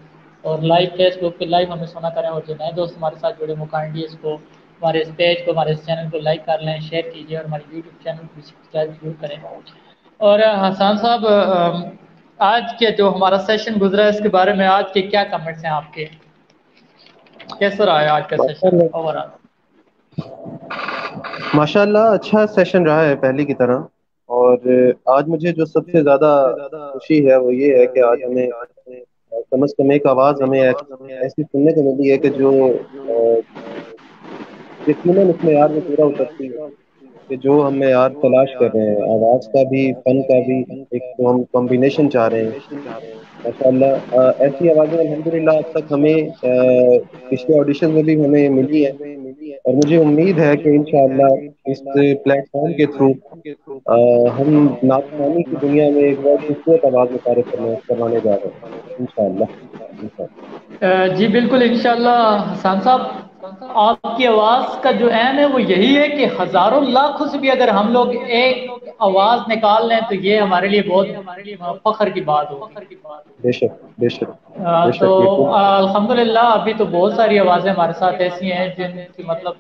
S1: اور لائیو فیس بک پہ لائیو ہمیں سنا کریں، اور جو نئے دوست ہمارے ساتھ جڑے مکائنڈلی اس کو ہمارے اس پیج کو ہمارے اس چینل کو لائک کر لیں، شیئر کیجیے اور ہمارے یوٹیوب چینل کو سبسکرائب ضرور کریں۔ اور حسان صاحب آج کے جو ہمارا سیشن گزرا ہے اس کے بارے میں آج کے کیا کمنٹس ہیں آپ کے؟ کیسا رہا ہے آج کا سیشن اوور آل؟
S2: ماشاء اللہ اچھا سیشن رہا ہے پہلے کی طرح، اور آج مجھے جو سب سے زیادہ خوشی ہے وہ یہ ہے کہ آج ہمیں کم از کم ایک آواز ہمیں ایسی سننے کو ملی ہے کہ جو یقیناً اس معیار میں پورا اترتی ہے کہ جو ہم معیار تلاش کر رہے ہیں، آواز کا بھی فن کا بھی ایک جو ہم کمبینیشن چاہ رہے ہیں۔ ماشاء اللہ ایسی آوازیں الحمدللہ اب تک ہمیں پچھلے آڈیشن میں بھی ہمیں ملی ہے، اور مجھے امید ہے کہ انشاءاللہ اس پلیٹ فارم کے تھرو ہم نعت خوانی کی دنیا میں ایک بہت خوبصورت آواز متعارف کروانے جا رہے ہیں انشاءاللہ۔
S1: جی بالکل انشاءاللہ حسان صاحب، آپ کی آواز کا جو عین ہے وہ یہی ہے کہ ہزاروں لاکھوں سے بھی اگر ہم لوگ ایک آواز نکال لیں تو یہ ہمارے لیے بہت فخر کی بات ہوگی۔
S2: بے شک بے شک
S1: تو الحمدللہ ابھی تو بہت ساری آوازیں ہمارے ساتھ ایسی ہیں جن کی مطلب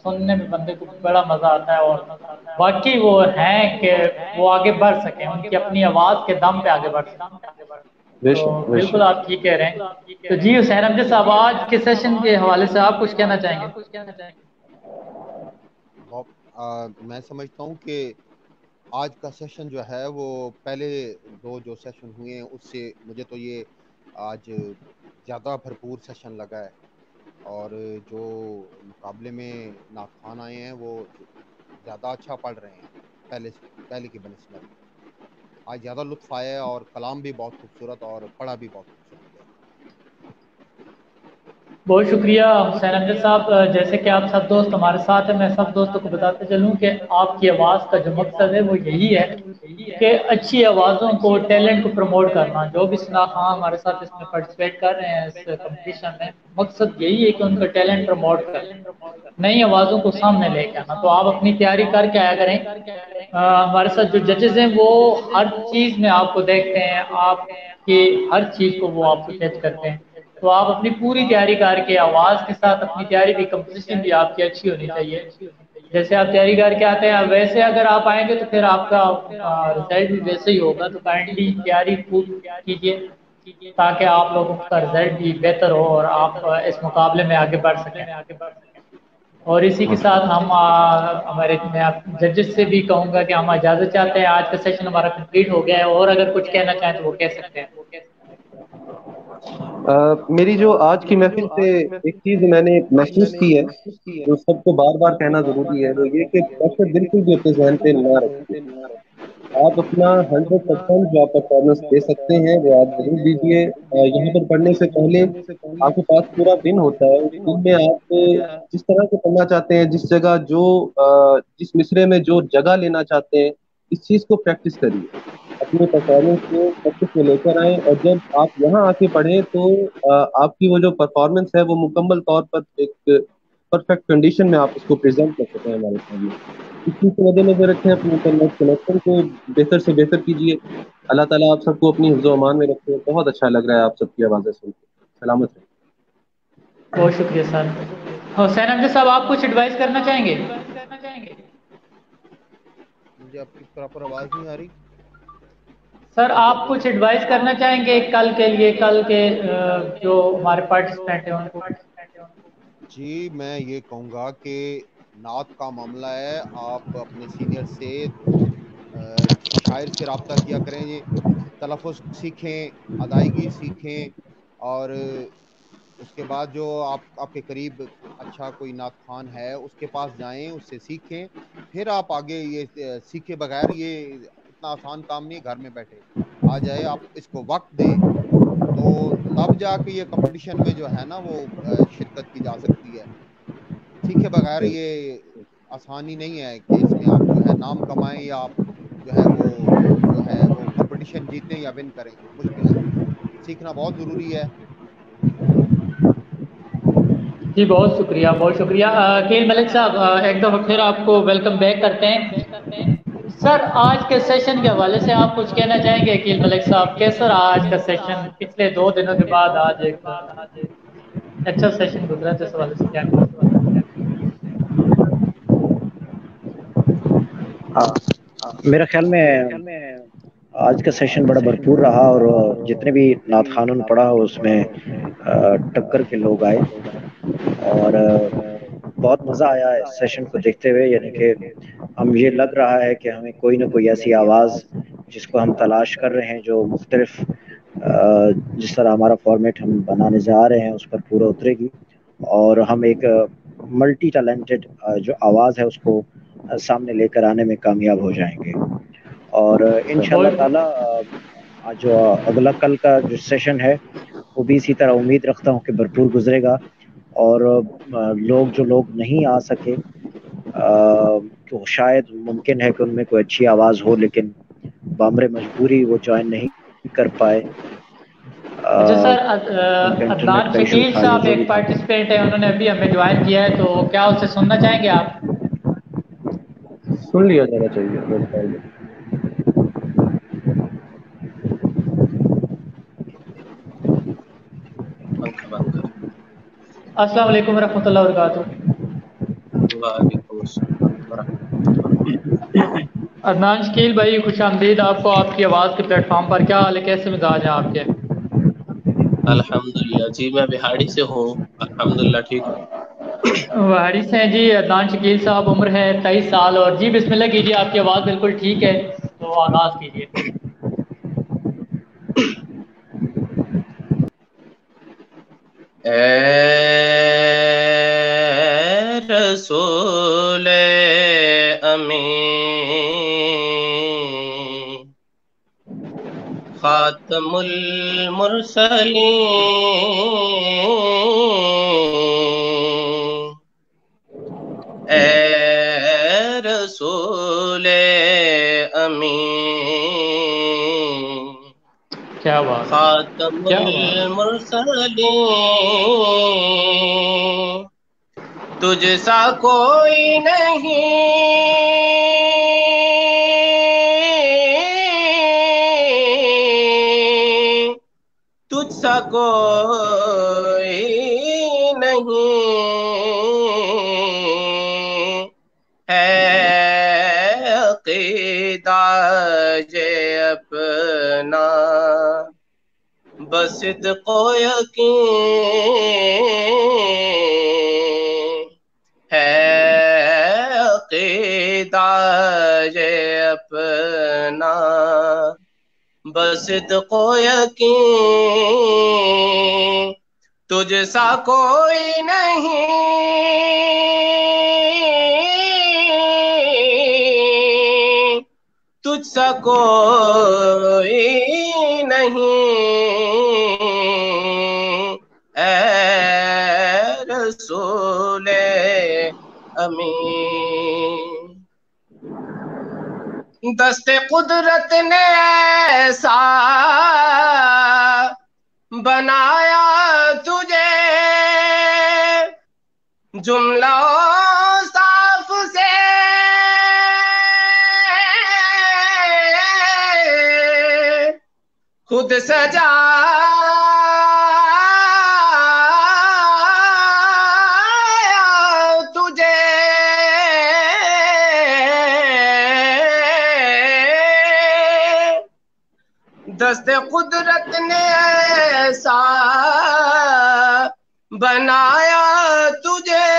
S1: سننے میں بندے کو بڑا مزہ آتا ہے، اور باقی وہ ہیں کہ وہ آگے بڑھ سکیں، ان کی اپنی آواز کے دم پہ آگے بڑھ سکیں۔ تو بالکل آپ ٹھیک کہہ رہے ہیں۔ تو جی حسین امجد صاحب آج کے سیشن کے حوالے سے آپ کچھ کہنا چاہیں گے؟
S3: میں سمجھتا ہوں کہ آج کا سیشن جو ہے وہ پہلے دو جو سیشن ہوئے ہیں اس سے مجھے تو یہ آج زیادہ بھرپور سیشن لگا ہے، اور جو مقابلے میں نعت خوان آئے ہیں وہ زیادہ اچھا پڑھ رہے ہیں پہلے کی بنسبت۔ آج زیادہ لطف آیا ہے اور کلام بھی بہت خوبصورت اور پڑھا بھی بہت خوبصورت ہے۔
S1: بہت شکریہ حسین امجد صاحب، جیسے کہ آپ سب دوست ہمارے ساتھ ہیں، میں سب دوستوں کو بتاتے چلوں کہ آپ کی آواز کا جو مقصد ہے وہ یہی ہے کہ اچھی آوازوں کو، ٹیلنٹ کو پروموٹ کرنا۔ جو بھی سنا خواہاں ہمارے ساتھ اس میں پارٹیسپیٹ کر رہے ہیں اس کمپٹیشن میں، مقصد یہی ہے کہ ان کا ٹیلنٹ پروموٹ کریں، نئی آوازوں کو سامنے لے کے آنا۔ تو آپ اپنی تیاری کر کے آیا کریں۔ ہمارے ساتھ جو ججز ہیں وہ ہر چیز میں آپ کو دیکھتے ہیں، آپ کی ہر چیز کو وہ آپ کو جج کرتے ہیں، تو آپ اپنی پوری تیاری کر کے آواز کے ساتھ اپنی تیاری بھی، کمپوزیشن بھی آپ کی اچھی ہونی چاہیے۔ جیسے آپ تیاری کر کے آتے ہیں ویسے اگر آپ آئیں گے تو پھر آپ کا رزلٹ بھی ویسے ہی ہوگا۔ تو کائنڈلی تیاری خوب کیجیے تاکہ آپ لوگوں کا رزلٹ بھی بہتر ہو اور آپ اس مقابلے میں آگے بڑھ سکیں۔ اور اسی کے ساتھ ہم ہمارے ججز سے بھی کہوں گا کہ ہم اجازت چاہتے ہیں، آج کا سیشن ہمارا کمپلیٹ ہو گیا ہے، اور اگر کچھ کہنا چاہیں تو وہ کہہ سکتے ہیں۔
S2: میری جو آج کی محفل سے ایک چیز میں نے محسوس کی ہے جو سب کو بار بار کہنا ضروری ہے، وہ یہ کہ پریشر بالکل بھی اپنے ذہن پہ نہ رکھیے۔ آپ اپنا 100% جو آپ پرفارمنس دے سکتے ہیں وہ آپ ضرور دیجیے۔ یہاں پر پڑھنے سے پہلے آپ کے پاس پورا دن ہوتا ہے، اس دن میں آپ جس طرح سے پڑھنا چاہتے ہیں، جس جگہ جس مصرے میں جو جگہ لینا چاہتے ہیں، اس چیز کو پریکٹس کریے، اپنے پرفارمنس کو پریکٹس میں لے کر آئیں، اور جب آپ یہاں آ کے پڑھیں تو آپ کی وہ جو پرفارمنس ہے وہ مکمل طور پر ایک پرفیکٹ کنڈیشن میں آپ اس کو پریزنٹ کر سکیں ہمارے سامنے۔ اس چیز کو مد نظر رکھیں، اپنے انٹرنیٹ کنیکشن کو بہتر سے بہتر کیجیے۔ اللہ تعالیٰ آپ سب کو اپنی حفظ و امان میں رکھے۔ بہت اچھا لگ رہا ہے آپ سب کی آوازیں سن کے۔ سلامت رہیں۔
S1: بہت شکریہ سر۔ حسین امجد صاحب آپ کچھ ایڈوائز کرنا چاہیں گے؟
S3: مجھے آپ کی پراپر آواز نہیں آ رہی
S1: سر، آپ کچھ ایڈوائز کرنا چاہیں گے کل کے لیے، کل کے جو ہمارے پارٹیسپینٹ ہیں ان کو؟
S3: جی میں یہ کہوں گا کہ نعت کا معاملہ ہے، آپ اپنے سینئر سے شاعر سے رابطہ کیا کریں، تلفظ سیکھیں، ادائیگی سیکھیں، اور اس کے بعد جو آپ کے قریب اچھا کوئی نعت خوان ہے اس کے پاس جائیں، اس سے سیکھیں، پھر آپ آگے یہ سیکھے بغیر یہ اتنا آسان کام نہیں، گھر میں بیٹھے آ جائے، آپ اس کو وقت دیں تو تب جا کے یہ کمپٹیشن میں جو ہے نا وہ شرکت کی جا سکتی ہے۔ سیکھے بغیر یہ آسانی نہیں ہے کہ اس میں آپ جو ہے نام کمائیں یا آپ جو ہے وہ کمپٹیشن جیتیں یا ون کریں، مشکل ہے، سیکھنا بہت ضروری ہے۔
S1: جی بہت شکریہ، بہت شکریہ۔ کیل ملک صاحب ایک دفعہ پھر آپ کو ویلکم بیک کرتے ہیں۔ سر آج کے سیشن کے حوالے سے آپ کچھ کہنا چاہیں گے عقیل ملک صاحب؟ کیسا رہا آج کا سیشن؟ پچھلے 2 دنوں کے بعد آج ایک اچھا سیشن گزرا، تو اس حوالے سے کیا
S5: میرا خیال میں آج کا سیشن بڑا بھرپور رہا، اور جتنے بھی نعت خانوں نے پڑھا اس میں ٹکر کے لوگ آئے، اور بہت مزہ آیا اس سیشن کو دیکھتے ہوئے. یعنی کہ ہم یہ لگ رہا ہے کہ ہمیں کوئی نہ کوئی ایسی آواز جس کو ہم تلاش کر رہے ہیں، جو مختلف جس طرح ہمارا فارمیٹ ہم بنانے جا رہے ہیں اس پر پورا اترے گی، اور ہم ایک ملٹی ٹیلنٹڈ جو آواز ہے اس کو سامنے لے کر آنے میں کامیاب ہو جائیں گے. اور انشاءاللہ تعالی جو اگلا کل کا جو سیشن ہے وہ بھی اسی طرح امید رکھتا ہوں کہ بھرپور گزرے گا، اور جو لوگ نہیں آ سکے تو شاید ممکن ہے کہ ان میں کوئی اچھی آواز ہو لیکن بامر مجبوری وہ جوائن نہیں کر پائے.
S1: اچھا سر،
S5: ان کا
S1: عدنان
S5: انٹرنیٹ کا ایشو
S1: شکیل
S5: تھا یا
S1: صاحب
S5: جو بھی
S1: ایک
S5: تھا.
S1: پارٹیسپینٹ ہے، انہوں نے ابھی ہمیں جوائن کیا ہے، تو کیا اسے سننا چاہیں گے آپ؟
S2: سن لیا جانا چاہیے میرے خیال میں.
S1: السلام علیکم ورحمۃ اللہ وبرکاتہ.
S12: وعلیکم السلام ورحمۃ اللہ.
S1: عدنان شکیل بھائی خوش آمدید آپ کو، آپ کی آواز کے پلیٹ فارم پر. کیا حال ہے، کیسے مزاج ہیں آپ کے؟
S12: الحمدللہ جی، میں بہاڑی سے ہوں، الحمدللہ ٹھیک ہوں.
S1: وہاڑی سے ہیں جی. عدنان شکیل صاحب، عمر ہے 23 سال، اور جی بسم اللہ کیجیے، آپ کی آواز بالکل ٹھیک ہے، تو آغاز کیجیے.
S12: اے رسول امین، خاتم المرسلین، اے رسول امین،
S1: کیا بات،
S12: خاتم
S1: کیا بات.
S12: المرسلین، تجھ سا کوئی نہیں، تجھ سا کوئی نہیں، ہے عقیدہ یہ اپنا بس صدق و یقین، ہے عقیدہ یہ اپنا بس صدق و یقین، تجھ سا کوئی نہیں، تجھ سا کوئی نہیں، اے رسول امین. دست قدرت نے ایسا بنایا تجھے، جملہ صاف سے خود سجایا تجھے، دست قدرت نے ایسا بنایا تجھے،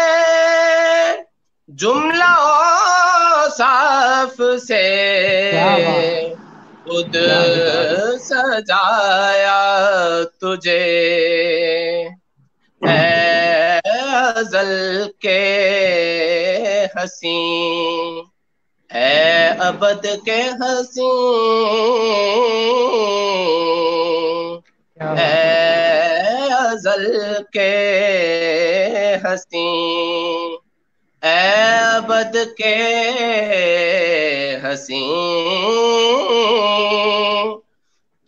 S12: جملہ صاف سے خود سجایا تجھے، اے ازل کے حسین، اے ابد کے حسین، اے ازل کے حسین، اے ابد کے حسین،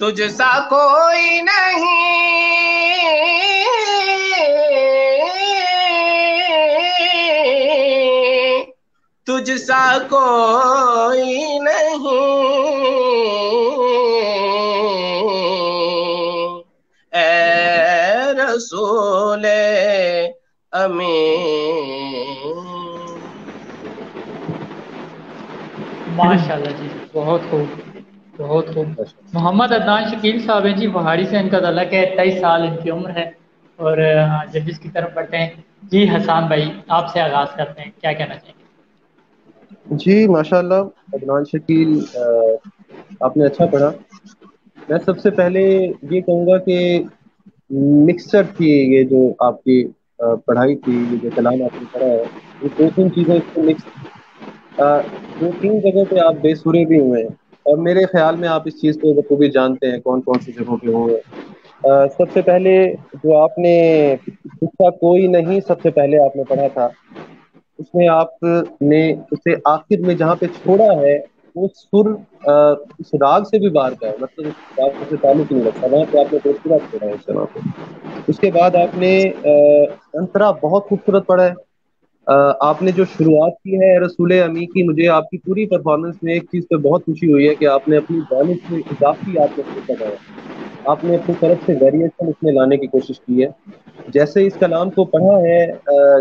S12: تجھ سا کوئی نہیں، तुझ सा कोई नहीं, ए रसूले अमीन।
S1: माशाल्लाह जी, बहुत खूब, बहुत खूब। मोहम्मद अदनान शकील साहब हैं जी, पहाड़ी से इनका तल्लुक है, 23 साल इनकी उम्र है। और जजिस की तरफ बढ़ते हैं जी। हसान भाई, आपसे आगाज़ करते हैं, क्या कहना चाहेंगे?
S2: जी माशाल्लाह, अदनान शकील आपने अच्छा पढ़ा। मैं सबसे पहले ये कहूँगा कि मिक्सचर थी ये जो आपकी पढ़ाई थी, ये जो कलाम आपने पढ़ा है, ये दो तीन चीज़ें इसको मिक्स, दो तीन जगहों पे आप बेसुरे भी हुए हैं, और मेरे ख्याल में आप इस चीज़ को बखूबी जानते हैं कौन कौन सी जगहों पे हुए हैं। सबसे पहले जो आपने हिस्सा कोई नहीं सबसे पहले आपने पढ़ा था, उसमें आपने उसे आखिर में जहाँ पे छोड़ा है वो सुर उस राग से भी बाहर का है, मतलब उस राग से ताल्लुक ही नहीं रखता, वहाँ पे आपने बेसुरा छोड़ा है उसे वहाँ पे। उसके बाद आपने अंतरा बहुत खूबसूरत पढ़ा है। आपने जो शुरुआत की है रसूल अमी की, मुझे आपकी पूरी परफॉर्मेंस में एक चीज़ पे बहुत खुशी हुई है कि आपने अपनी जानिब से इजाफी आपने खुद लगाया, आपने अपनी तरफ से वेरिएशन इसमें लाने की कोशिश की है। जैसे इस कलाम को पढ़ा है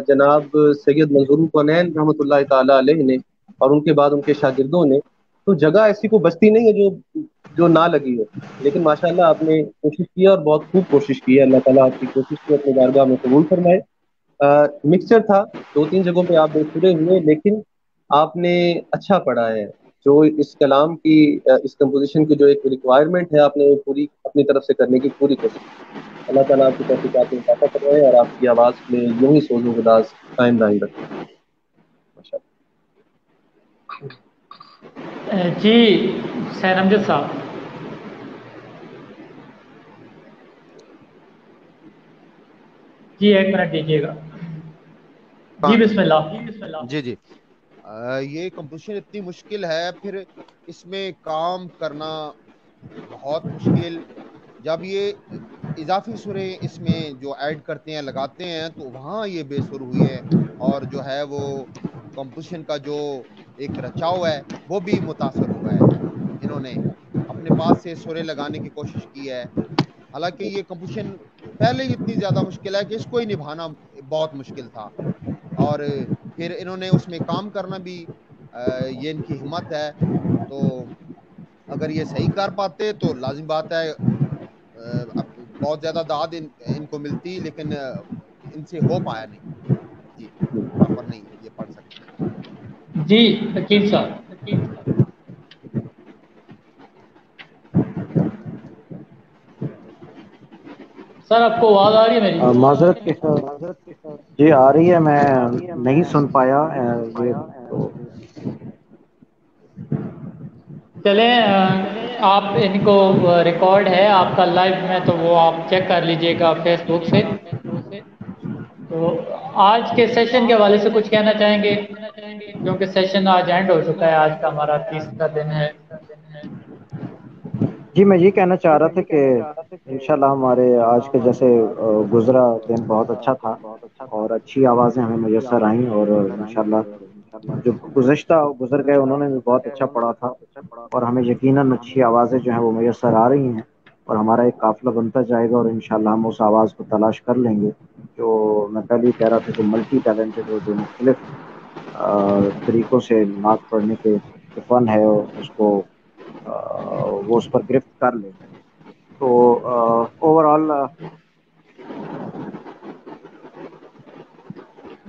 S2: जनाब सैयद मंजूर कौनैन रहमतुल्लाह ताला अलैह ने, और उनके बाद उनके शागिर्दों ने, तो जगह ऐसी को बचती नहीं है जो जो ना लगी हो, लेकिन माशाल्लाह आपने कोशिश की है और बहुत खूब कोशिश की है। अल्लाह ताला आपकी कोशिश को अपनी बारगाह में कबूल फरमाए। मिक्सचर था, दो तीन जगहों पे आप बेसुरे हुए, लेकिन आपने अच्छा पढ़ा है। जो इस कलाम की इस कंपोजिशन की जो एक रिक्वायरमेंट है, आपने वो पूरी अपनी तरफ से करने की पूरी कोशिश की। अल्लाह ताला आपकी तौफीकात में इजाफा करवाए और आपकी आवाज़ में यूं ही सोज़ो गुदाज कायम दायम रखे।
S1: जी सैन अमजद साहब। जी एक मिनट दीजिएगा जी। बिस्मिल्लाह।
S3: जी जी। ये कंपोजिशन इतनी मुश्किल है, फिर इसमें काम करना बहुत मुश्किल। जब ये इजाफी सुरें इसमें जो ऐड करते हैं लगाते हैं तो वहाँ ये बेसुर हुई है, और जो है वो कंपोजिशन का जो एक रचाव है वो भी मुतासर हुआ है। इन्होंने अपने पास से सुरें लगाने की कोशिश की है, हालांकि ये कंपोजिशन पहले ही इतनी ज़्यादा मुश्किल है कि इसको ही निभाना बहुत मुश्किल था, और फिर इन्होंने उसमें काम करना भी ये इनकी हिम्मत है। तो अगर ये सही कर पाते तो लाजिम बात है अब बहुत ज़्यादा दाद इनको मिलती, लेकिन इनसे हो पाया नहीं। जी प्रॉपर नहीं ये पढ़ सकते।
S1: जी हकीम साहब। सर आपको आवाज़ आ रही है मेरी?
S5: माजरत के साथ जी आ रही है, मैं नहीं सुन पाया ये तो।
S1: चले आप इनको रिकॉर्ड है आपका लाइव में, तो वो आप चेक कर लीजिएगा फेसबुक से। तो आज के सेशन के हवाले से कुछ कहना चाहेंगे, क्योंकि सेशन आज एंड हो चुका है, आज का हमारा तीसरा दिन है।
S5: जी मैं ये कहना चाह रहा था कि इंशाल्लाह हमारे आज के जैसे गुजरा दिन बहुत अच्छा था और अच्छी आवाज़ें हमें मुयसर आईं, और इंशाल्लाह जो गुजर गए उन्होंने भी बहुत अच्छा पढ़ा था, और हमें यकीनन अच्छी आवाज़ें जो हैं वो मुयसर आ रही हैं, और हमारा एक काफ़िला बनता जाएगा, और इंशाल्लाह हम उस आवाज़ को तलाश कर लेंगे। जो मैं पहले ही कह रहा था कि मल्टी टैलेंटेड हो, जो मुख्तलिफ तरीक़ों से नात पढ़ने के फ़न है उसको वो उस पर गिरफ्त कर ले। तो ओवरऑल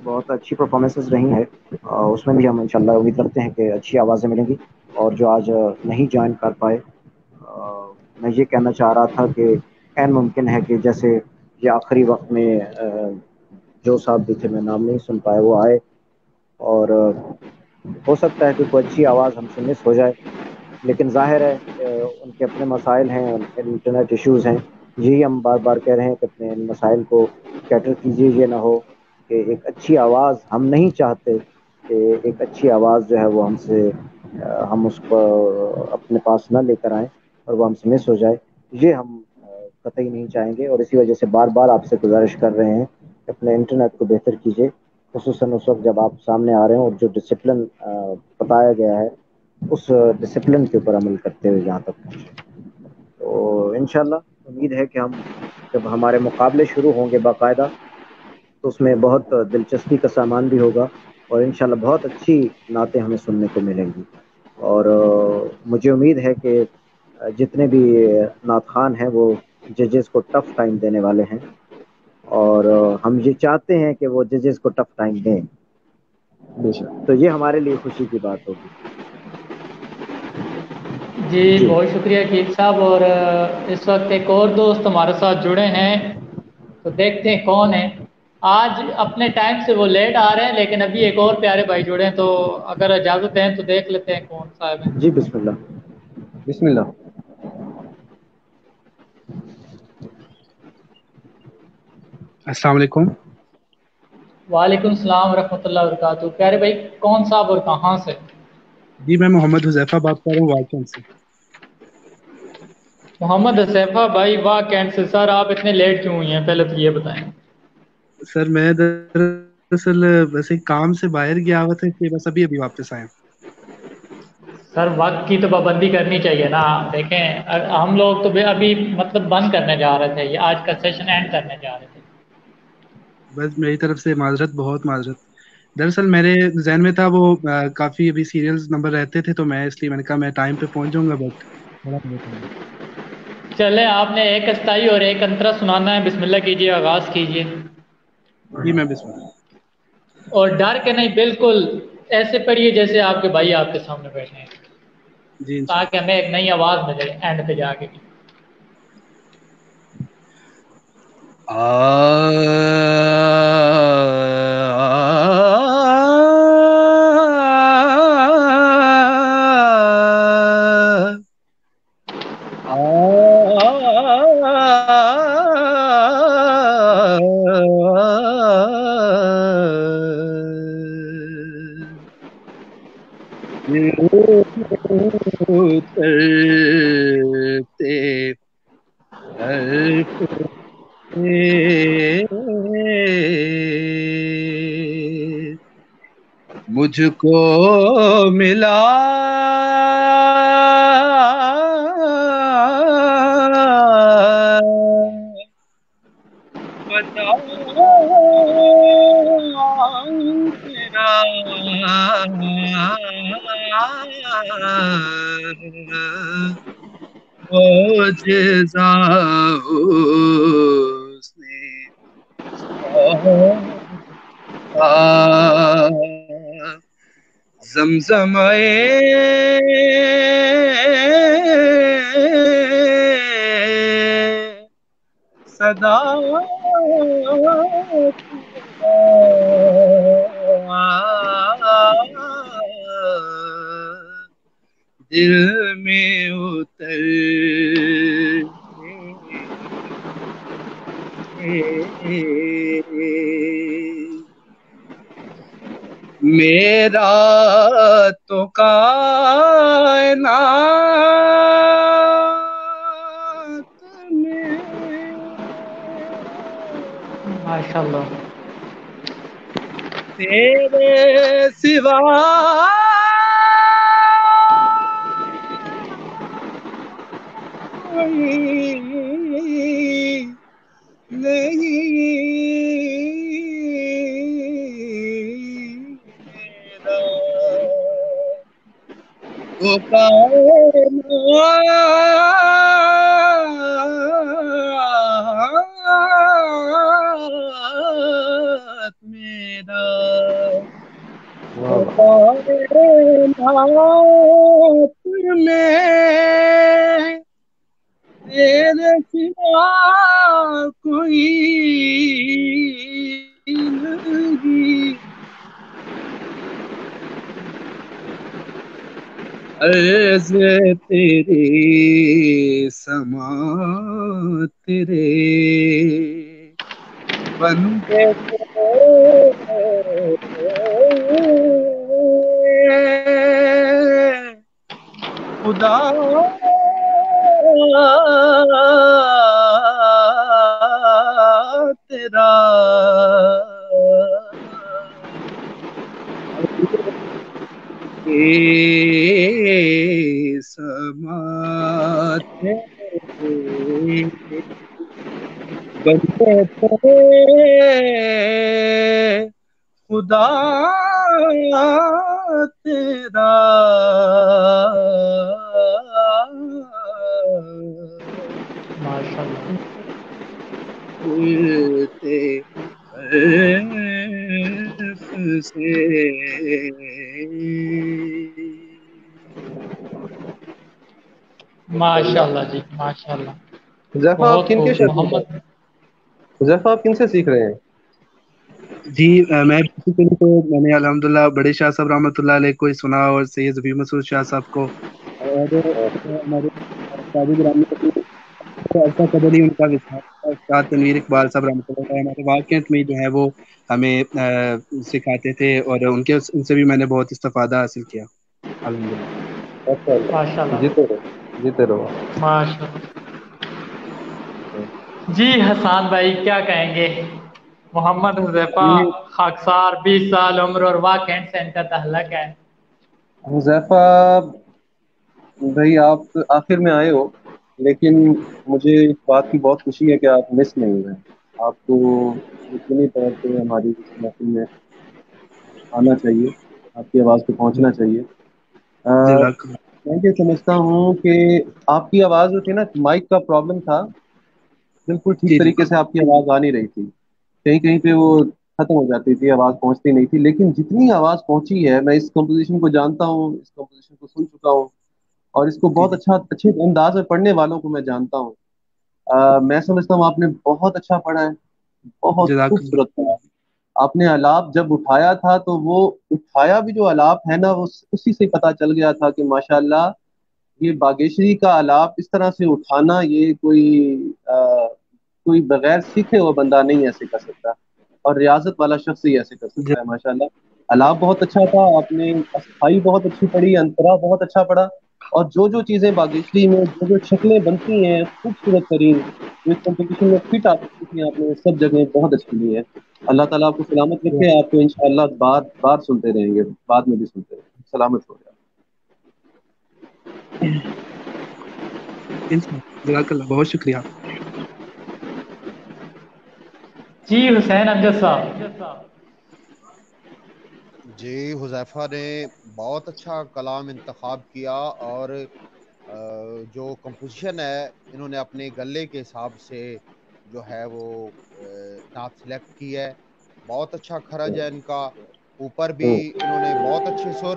S5: बहुत अच्छी परफॉर्मेंसेस रही हैं, उसमें भी हम इंशाल्लाह उम्मीद करते हैं कि अच्छी आवाज़ें मिलेंगी। और जो आज नहीं ज्वाइन कर पाए, मैं ये कहना चाह रहा था कि ऐन मुमकिन है कि जैसे ये आखिरी वक्त में जो साहब भी थे, मैं नाम नहीं सुन पाया, वो आए, और हो सकता है कि कोई अच्छी आवाज़ हमसे मिस हो जाए, लेकिन ज़ाहिर है उनके अपने मसाइल हैं, उनके इंटरनेट इश्यूज़ हैं। यही हम बार बार कह रहे हैं कि अपने इन मसाइल को कैटर कीजिए। ये ना हो कि एक अच्छी आवाज़, हम नहीं चाहते कि एक अच्छी आवाज़ जो है वो हमसे हम उसको अपने पास ना लेकर आएँ और वो हमसे मिस हो जाए, ये हम कतई नहीं चाहेंगे। और इसी वजह से बार बार आपसे गुजारिश कर रहे हैं कि अपने इंटरनेट को बेहतर कीजिए خصوصاً اس وقت جب آپ سامنے آ رہے ہیں اور جو ڈسپلن بتایا گیا ہے اس ڈسپلن کے اوپر عمل کرتے ہوئے جہاں تک پہنچے. تو انشاءاللہ امید ہے کہ ہم جب ہمارے مقابلے شروع ہوں گے باقاعدہ تو اس میں بہت دلچسپی کا سامان بھی ہوگا اور انشاءاللہ بہت اچھی نعتیں ہمیں سننے کو ملیں گی. اور مجھے امید ہے کہ جتنے بھی نعت خوان ہیں وہ ججز کو ٹف ٹائم دینے والے ہیں اور ہم یہ چاہتے ہیں کہ وہ ججز کو ٹف ٹائم دیں.
S2: بے شک.
S5: تو یہ ہمارے لیے خوشی کی بات ہوگی.
S1: جی بہت شکریہ عقیل صاحب. اور اس وقت ایک اور دوست ہمارے ساتھ جڑے ہیں تو دیکھتے ہیں کون ہیں. آج اپنے ٹائم سے وہ لیٹ آ رہے ہیں لیکن ابھی ایک اور پیارے بھائی جڑے ہیں تو اگر اجازت ہیں تو دیکھ لیتے ہیں کون صاحب ہیں.
S5: جی بسم اللہ.
S2: بسم اللہ.
S13: السلام علیکم.
S1: وعلیکم السلام ورحمۃ اللہ وبرکاتہ. پیارے بھائی کون صاحب اور کہاں سے؟
S13: جی میں محمد حذیفہ بات کر رہا ہوں واقعہ سے.
S1: محمد حذیفہ بھائی واہ کینٹ سے. سر آپ اتنے لیٹ کیوں ہوئی ہیں پہلے تو یہ بتائیں.
S13: سر میں دراصل ویسے کام سے باہر گیا ہوا تھا کہ بس ابھی واپس آیا.
S1: سر وقت کی تو پابندی کرنی چاہیے نا. دیکھیں ہم لوگ تو ابھی مطلب بند کرنے جا رہے تھے, یہ آج کا سیشن اینڈ کرنے جا رہے تھے.
S13: بس میری طرف سے معذرت, بہت معذرت. دراصل میرے ذہن میں تھا وہ کافی ابھی سیریلز نمبر رہتے تھے تو میں اس لیے میں نے کہا میں ٹائم پہ پہنچ جاؤں گا بٹ
S1: چلیں آپ نے ایک استائی اور ایک انترا سنانا ہے. بسم اللہ کیجیے, آغاز کیجیے.
S13: جی میں بسم اللہ.
S1: اور ڈر کے نہیں, بالکل ایسے پڑھیے جیسے آپ کے بھائی آپ کے سامنے بیٹھے ہیں
S13: جی
S1: تاکہ ہمیں ایک نئی آواز ملے اینڈ پہ جا کے.
S13: مجھ کو ملا تیرا جزا زمزم صدا دل میں اتر میرا تو کائنات میں
S1: ماشاءاللہ
S13: تیرے سوا تو کائنات میرا کائنات میں تیرے سوا کوئی نہیں. عرض تیرے سما تیرے بندے خدا تیرا समात है बंदे तेरे खुदा तेरा
S1: माशाल्लाह
S13: से
S1: माशाल्लाह जी माशाल्लाह
S2: हुज़ैफा आप
S1: बहुत
S2: किनके
S1: खूब
S2: शागिर्द हैं?
S1: मोहम्मद
S2: हुज़ैफा आप किनसे सीख रहे हैं?
S13: जी मैं बेसिकली तो मैंने अल्हम्दुलिल्लाह बड़े शाह साहब रहमतुल्लाह अलैह को ही सुना और सैयद ज़फ़ी मसूद शाह साहब को और हमारे उस्ताद ग्रामी को अरसा कदर ही उनका विचार था। उस्ताद तनवीर इकबाल साहब रहमतुल्लाह अलैह हमारे वाक़ियत में जो है वो हमें सिखाते थे और उनसे भी मैंने बहुत इस्तिफ़ादा हासिल किया अल्हम्दुलिल्लाह।
S1: माशाल्लाह
S2: जीते रहो।
S1: माशाल्लाह जी हसान भाई क्या कहेंगे मोहम्मद हुज़ैफा खाकसार 20 साल उम्र और वाकई से इनका तहल्लुक है
S2: हुज़ैफा भाई आप आखिर में आए हो, लेकिन मुझे इस बात की बहुत खुशी है कि आप मिस नहीं हुए। आपको यकीनी तौर पे हमारी इस महफिल में आना चाहिए, आपकी आवाज़ पे पहुंचना चाहिए। मैं ये समझता हूँ कि आपकी आवाज़ जो थी ना, माइक का प्रॉब्लम था, बिल्कुल ठीक तरीके से आपकी आवाज़ आ नहीं रही थी। कहीं कहीं पे वो खत्म हो जाती थी, आवाज़ पहुंचती नहीं थी। लेकिन जितनी आवाज़ पहुंची है, मैं इस कंपोजिशन को जानता हूँ, इस कंपोजिशन को सुन चुका हूँ और इसको बहुत अच्छे अंदाज में पढ़ने वालों को मैं जानता हूँ। मैं समझता हूँ आपने बहुत अच्छा पढ़ा है, बहुत खूबसूरत पढ़ा है। आपने आलाप जब उठाया था तो वो उठाया भी जो आलाप है ना, वो उसी से पता चल गया था कि माशाल्लाह ये बागेश्वरी का आलाप इस तरह से उठाना, ये कोई बगैर सीखे हुआ बंदा नहीं ऐसे कर सकता, और रियाजत वाला शख्स ही ऐसे कर सकता है। माशाल्लाह आलाप बहुत अच्छा था, आपने अस्थाई बहुत अच्छी पढ़ी, अंतरा बहुत अच्छा पढ़ा, और जो चीज़ें बागेश्वरी में जो शक्लें बनती हैं खूबसूरत तरीन, जो इस कंपटीशन में फिट आ सकती थी, आपने सब जगह बहुत अच्छी ली है। अल्लाह ताला आपको सलामत रखे, आपको इंशाअल्लाह बार बार सुनते रहेंगे, बाद में भी सुनते रहेंगे। सलामत हो गया।
S13: बहुत शुक्रिया
S1: जी हुसैन अमजद साहब।
S3: जी हुज़ैफा ने बहुत अच्छा कलाम इंतखाब किया और जो कंपोजिशन है इन्होंने अपने गले के हिसाब से जो है वो नात सिलेक्ट की है। बहुत अच्छा खरज है इनका, ऊपर भी इन्होंने बहुत अच्छे सुर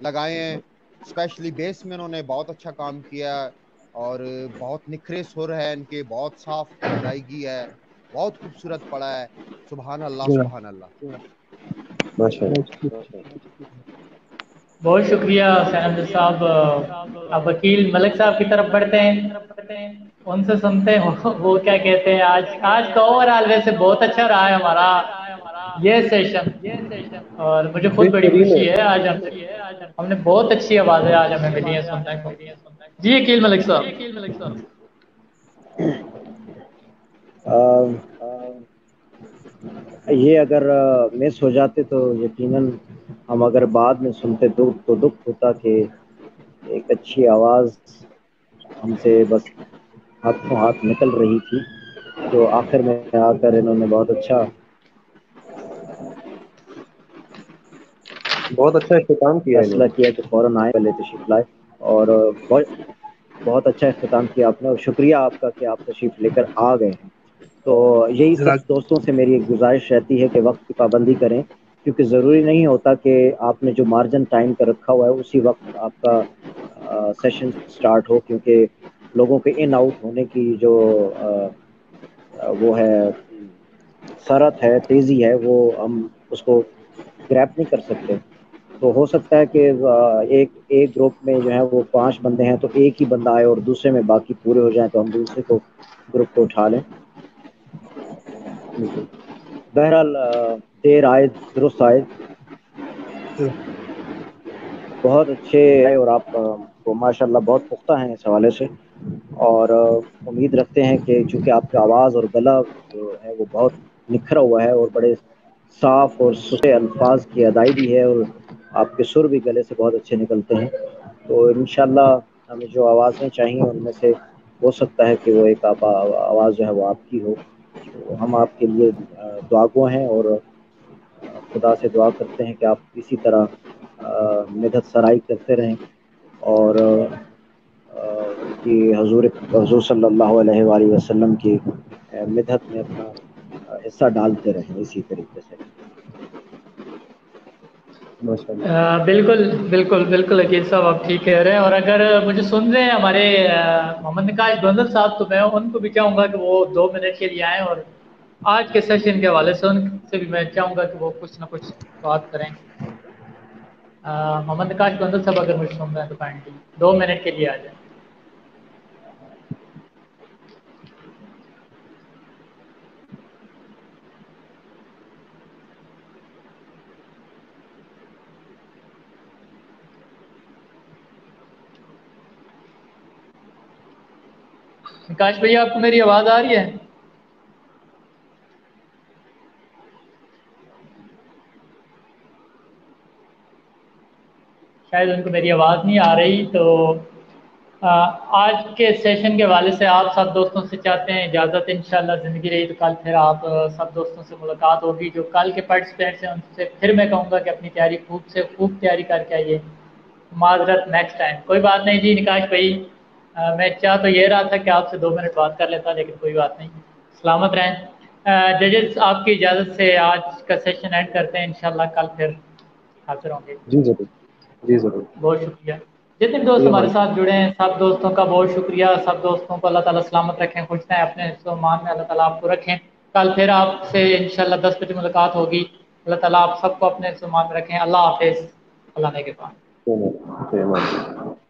S3: लगाए हैं, स्पेशली बेस में इन्होंने बहुत अच्छा काम किया है और बहुत निखरे सुर है इनके, बहुत साफ अदायगी है, बहुत खूबसूरत पड़ा है। सुभान अल्लाह सुभान अल्लाह।
S1: बहुत शुक्रिया हुसैन अमजद साहब। अब वकील मलिक साहब की तरफ बढ़ते हैं, उनसे सुनते हैं वो क्या कहते हैं। आज का ओवरऑल वैसे बहुत अच्छा रहा है हमारा ये सेशन, और मुझे खुद बड़ी खुशी है आज हमने बहुत अच्छी आवाज़ें आज हमें मिली हैं सुनने को। जी वकील मलिक साहब।
S5: ये अगर मिस हो जाते तो यकीनन हम अगर बाद में सुनते तो दुख होता कि एक अच्छी आवाज़ हमसे बस हाथों हाथ निकल रही थी, तो आखिर में आकर इन्होंने बहुत अच्छा
S2: इख्तिताम किया
S5: फैसला किया कि फ़ौरन आए, पहले तशरीफ लाए, और बहुत अच्छा इख्तिताम किया आपने, और शुक्रिया आपका कि आप तशरीफ लेकर आ गए हैं। तो यही सब दोस्तों से मेरी एक गुजारिश रहती है कि वक्त की पाबंदी करें, क्योंकि ज़रूरी नहीं होता कि आपने जो मार्जिन टाइम का रखा हुआ है उसी वक्त आपका सेशन स्टार्ट हो, क्योंकि लोगों के इन आउट होने की जो वो है सरत है, तेज़ी है, वो हम उसको ग्रैप नहीं कर सकते। तो हो सकता है कि एक ग्रुप में जो है वो 5 बंदे हैं तो एक ही बंदा आए और दूसरे में बाकी पूरे हो जाएं, तो हम दूसरे को ग्रुप को उठा लें। बहरहाल देर आए दुरुस्त आए, बहुत अच्छे हैं और आप को माशाल्लाह बहुत पुख्ता हैं इस हवाले से, और उम्मीद रखते हैं कि चूँकि आपकी आवाज़ और गला जो है वो बहुत निखरा हुआ है और बड़े साफ़ और सुथरे अल्फाज की अदायगी है, और آپ کے سر بھی گلے سے بہت اچھے نکلتے ہیں، تو انشاءاللہ ہمیں جو آوازیں چاہیے ان میں سے ہو سکتا ہے کہ وہ ایک آواز جو ہے وہ آپ کی ہو. تو ہم آپ کے لیے دعا گو ہیں اور خدا سے دعا کرتے ہیں کہ آپ اسی طرح مدحت سرائی کرتے رہیں اور ان کی حضور صلی اللہ علیہ وآلہ وسلم کی مدحت میں اپنا حصہ ڈالتے رہیں اسی طریقے سے.
S1: بالکل بالکل بالکل عقیل صاحب آپ ٹھیک کہہ رہے ہیں. اور اگر مجھے سن رہے ہیں ہمارے محمد نکاش گوندل صاحب، تو میں ان کو بھی چاہوں گا کہ وہ 2 منٹ کے لیے آئیں اور آج کے سیشن کے حوالے سے ان سے بھی میں چاہوں گا کہ وہ کچھ نہ کچھ بات کریں. محمد نکاش گوندل صاحب اگر مجھے سن رہے ہیں تو کائنڈلی 2 منٹ کے لیے آ جائیں. نکاش بھیا آپ کو میری آواز آ رہی ہے؟ شاید ان کو میری آواز نہیں آ رہی. تو آج کے سیشن کے حوالے سے آپ سب دوستوں سے چاہتے ہیں اجازت. انشاءاللہ زندگی رہی تو کل پھر آپ سب دوستوں سے ملاقات ہوگی. جو کل کے پارٹیسپینٹس ہیں ان سے پھر میں کہوں گا کہ اپنی تیاری خوب تیاری کر کے آئیے. معذرت نیکسٹ ٹائم. کوئی بات نہیں جی نکاش بھائی، میں چاہ تو یہ رہا تھا کہ آپ سے 2 منٹ بات کر لیتا، لیکن کوئی بات نہیں. سلامت رہیں. ججز آپ کی اجازت سے آج کا سیشن اینڈ کرتے ہیں. انشاءاللہ کل پھر حاضر ہوں گے.
S2: جی ضرور، جی ضرور.
S1: بہت شکریہ. جتنے بھی دوست ہمارے ساتھ جڑے ہیں سب دوستوں کا بہت شکریہ. سب دوستوں کو اللہ تعالیٰ سلامت رکھیں، خوش رہیں، اپنے حفظ و امان میں اللہ تعالیٰ آپ کو رکھیں. کل پھر آپ سے انشاءاللہ 10 بجے ملاقات ہوگی. اللہ تعالیٰ آپ سب کو اپنے حفظ و امان میں رکھیں. اللہ حافظ. اللہ نے کے پاس.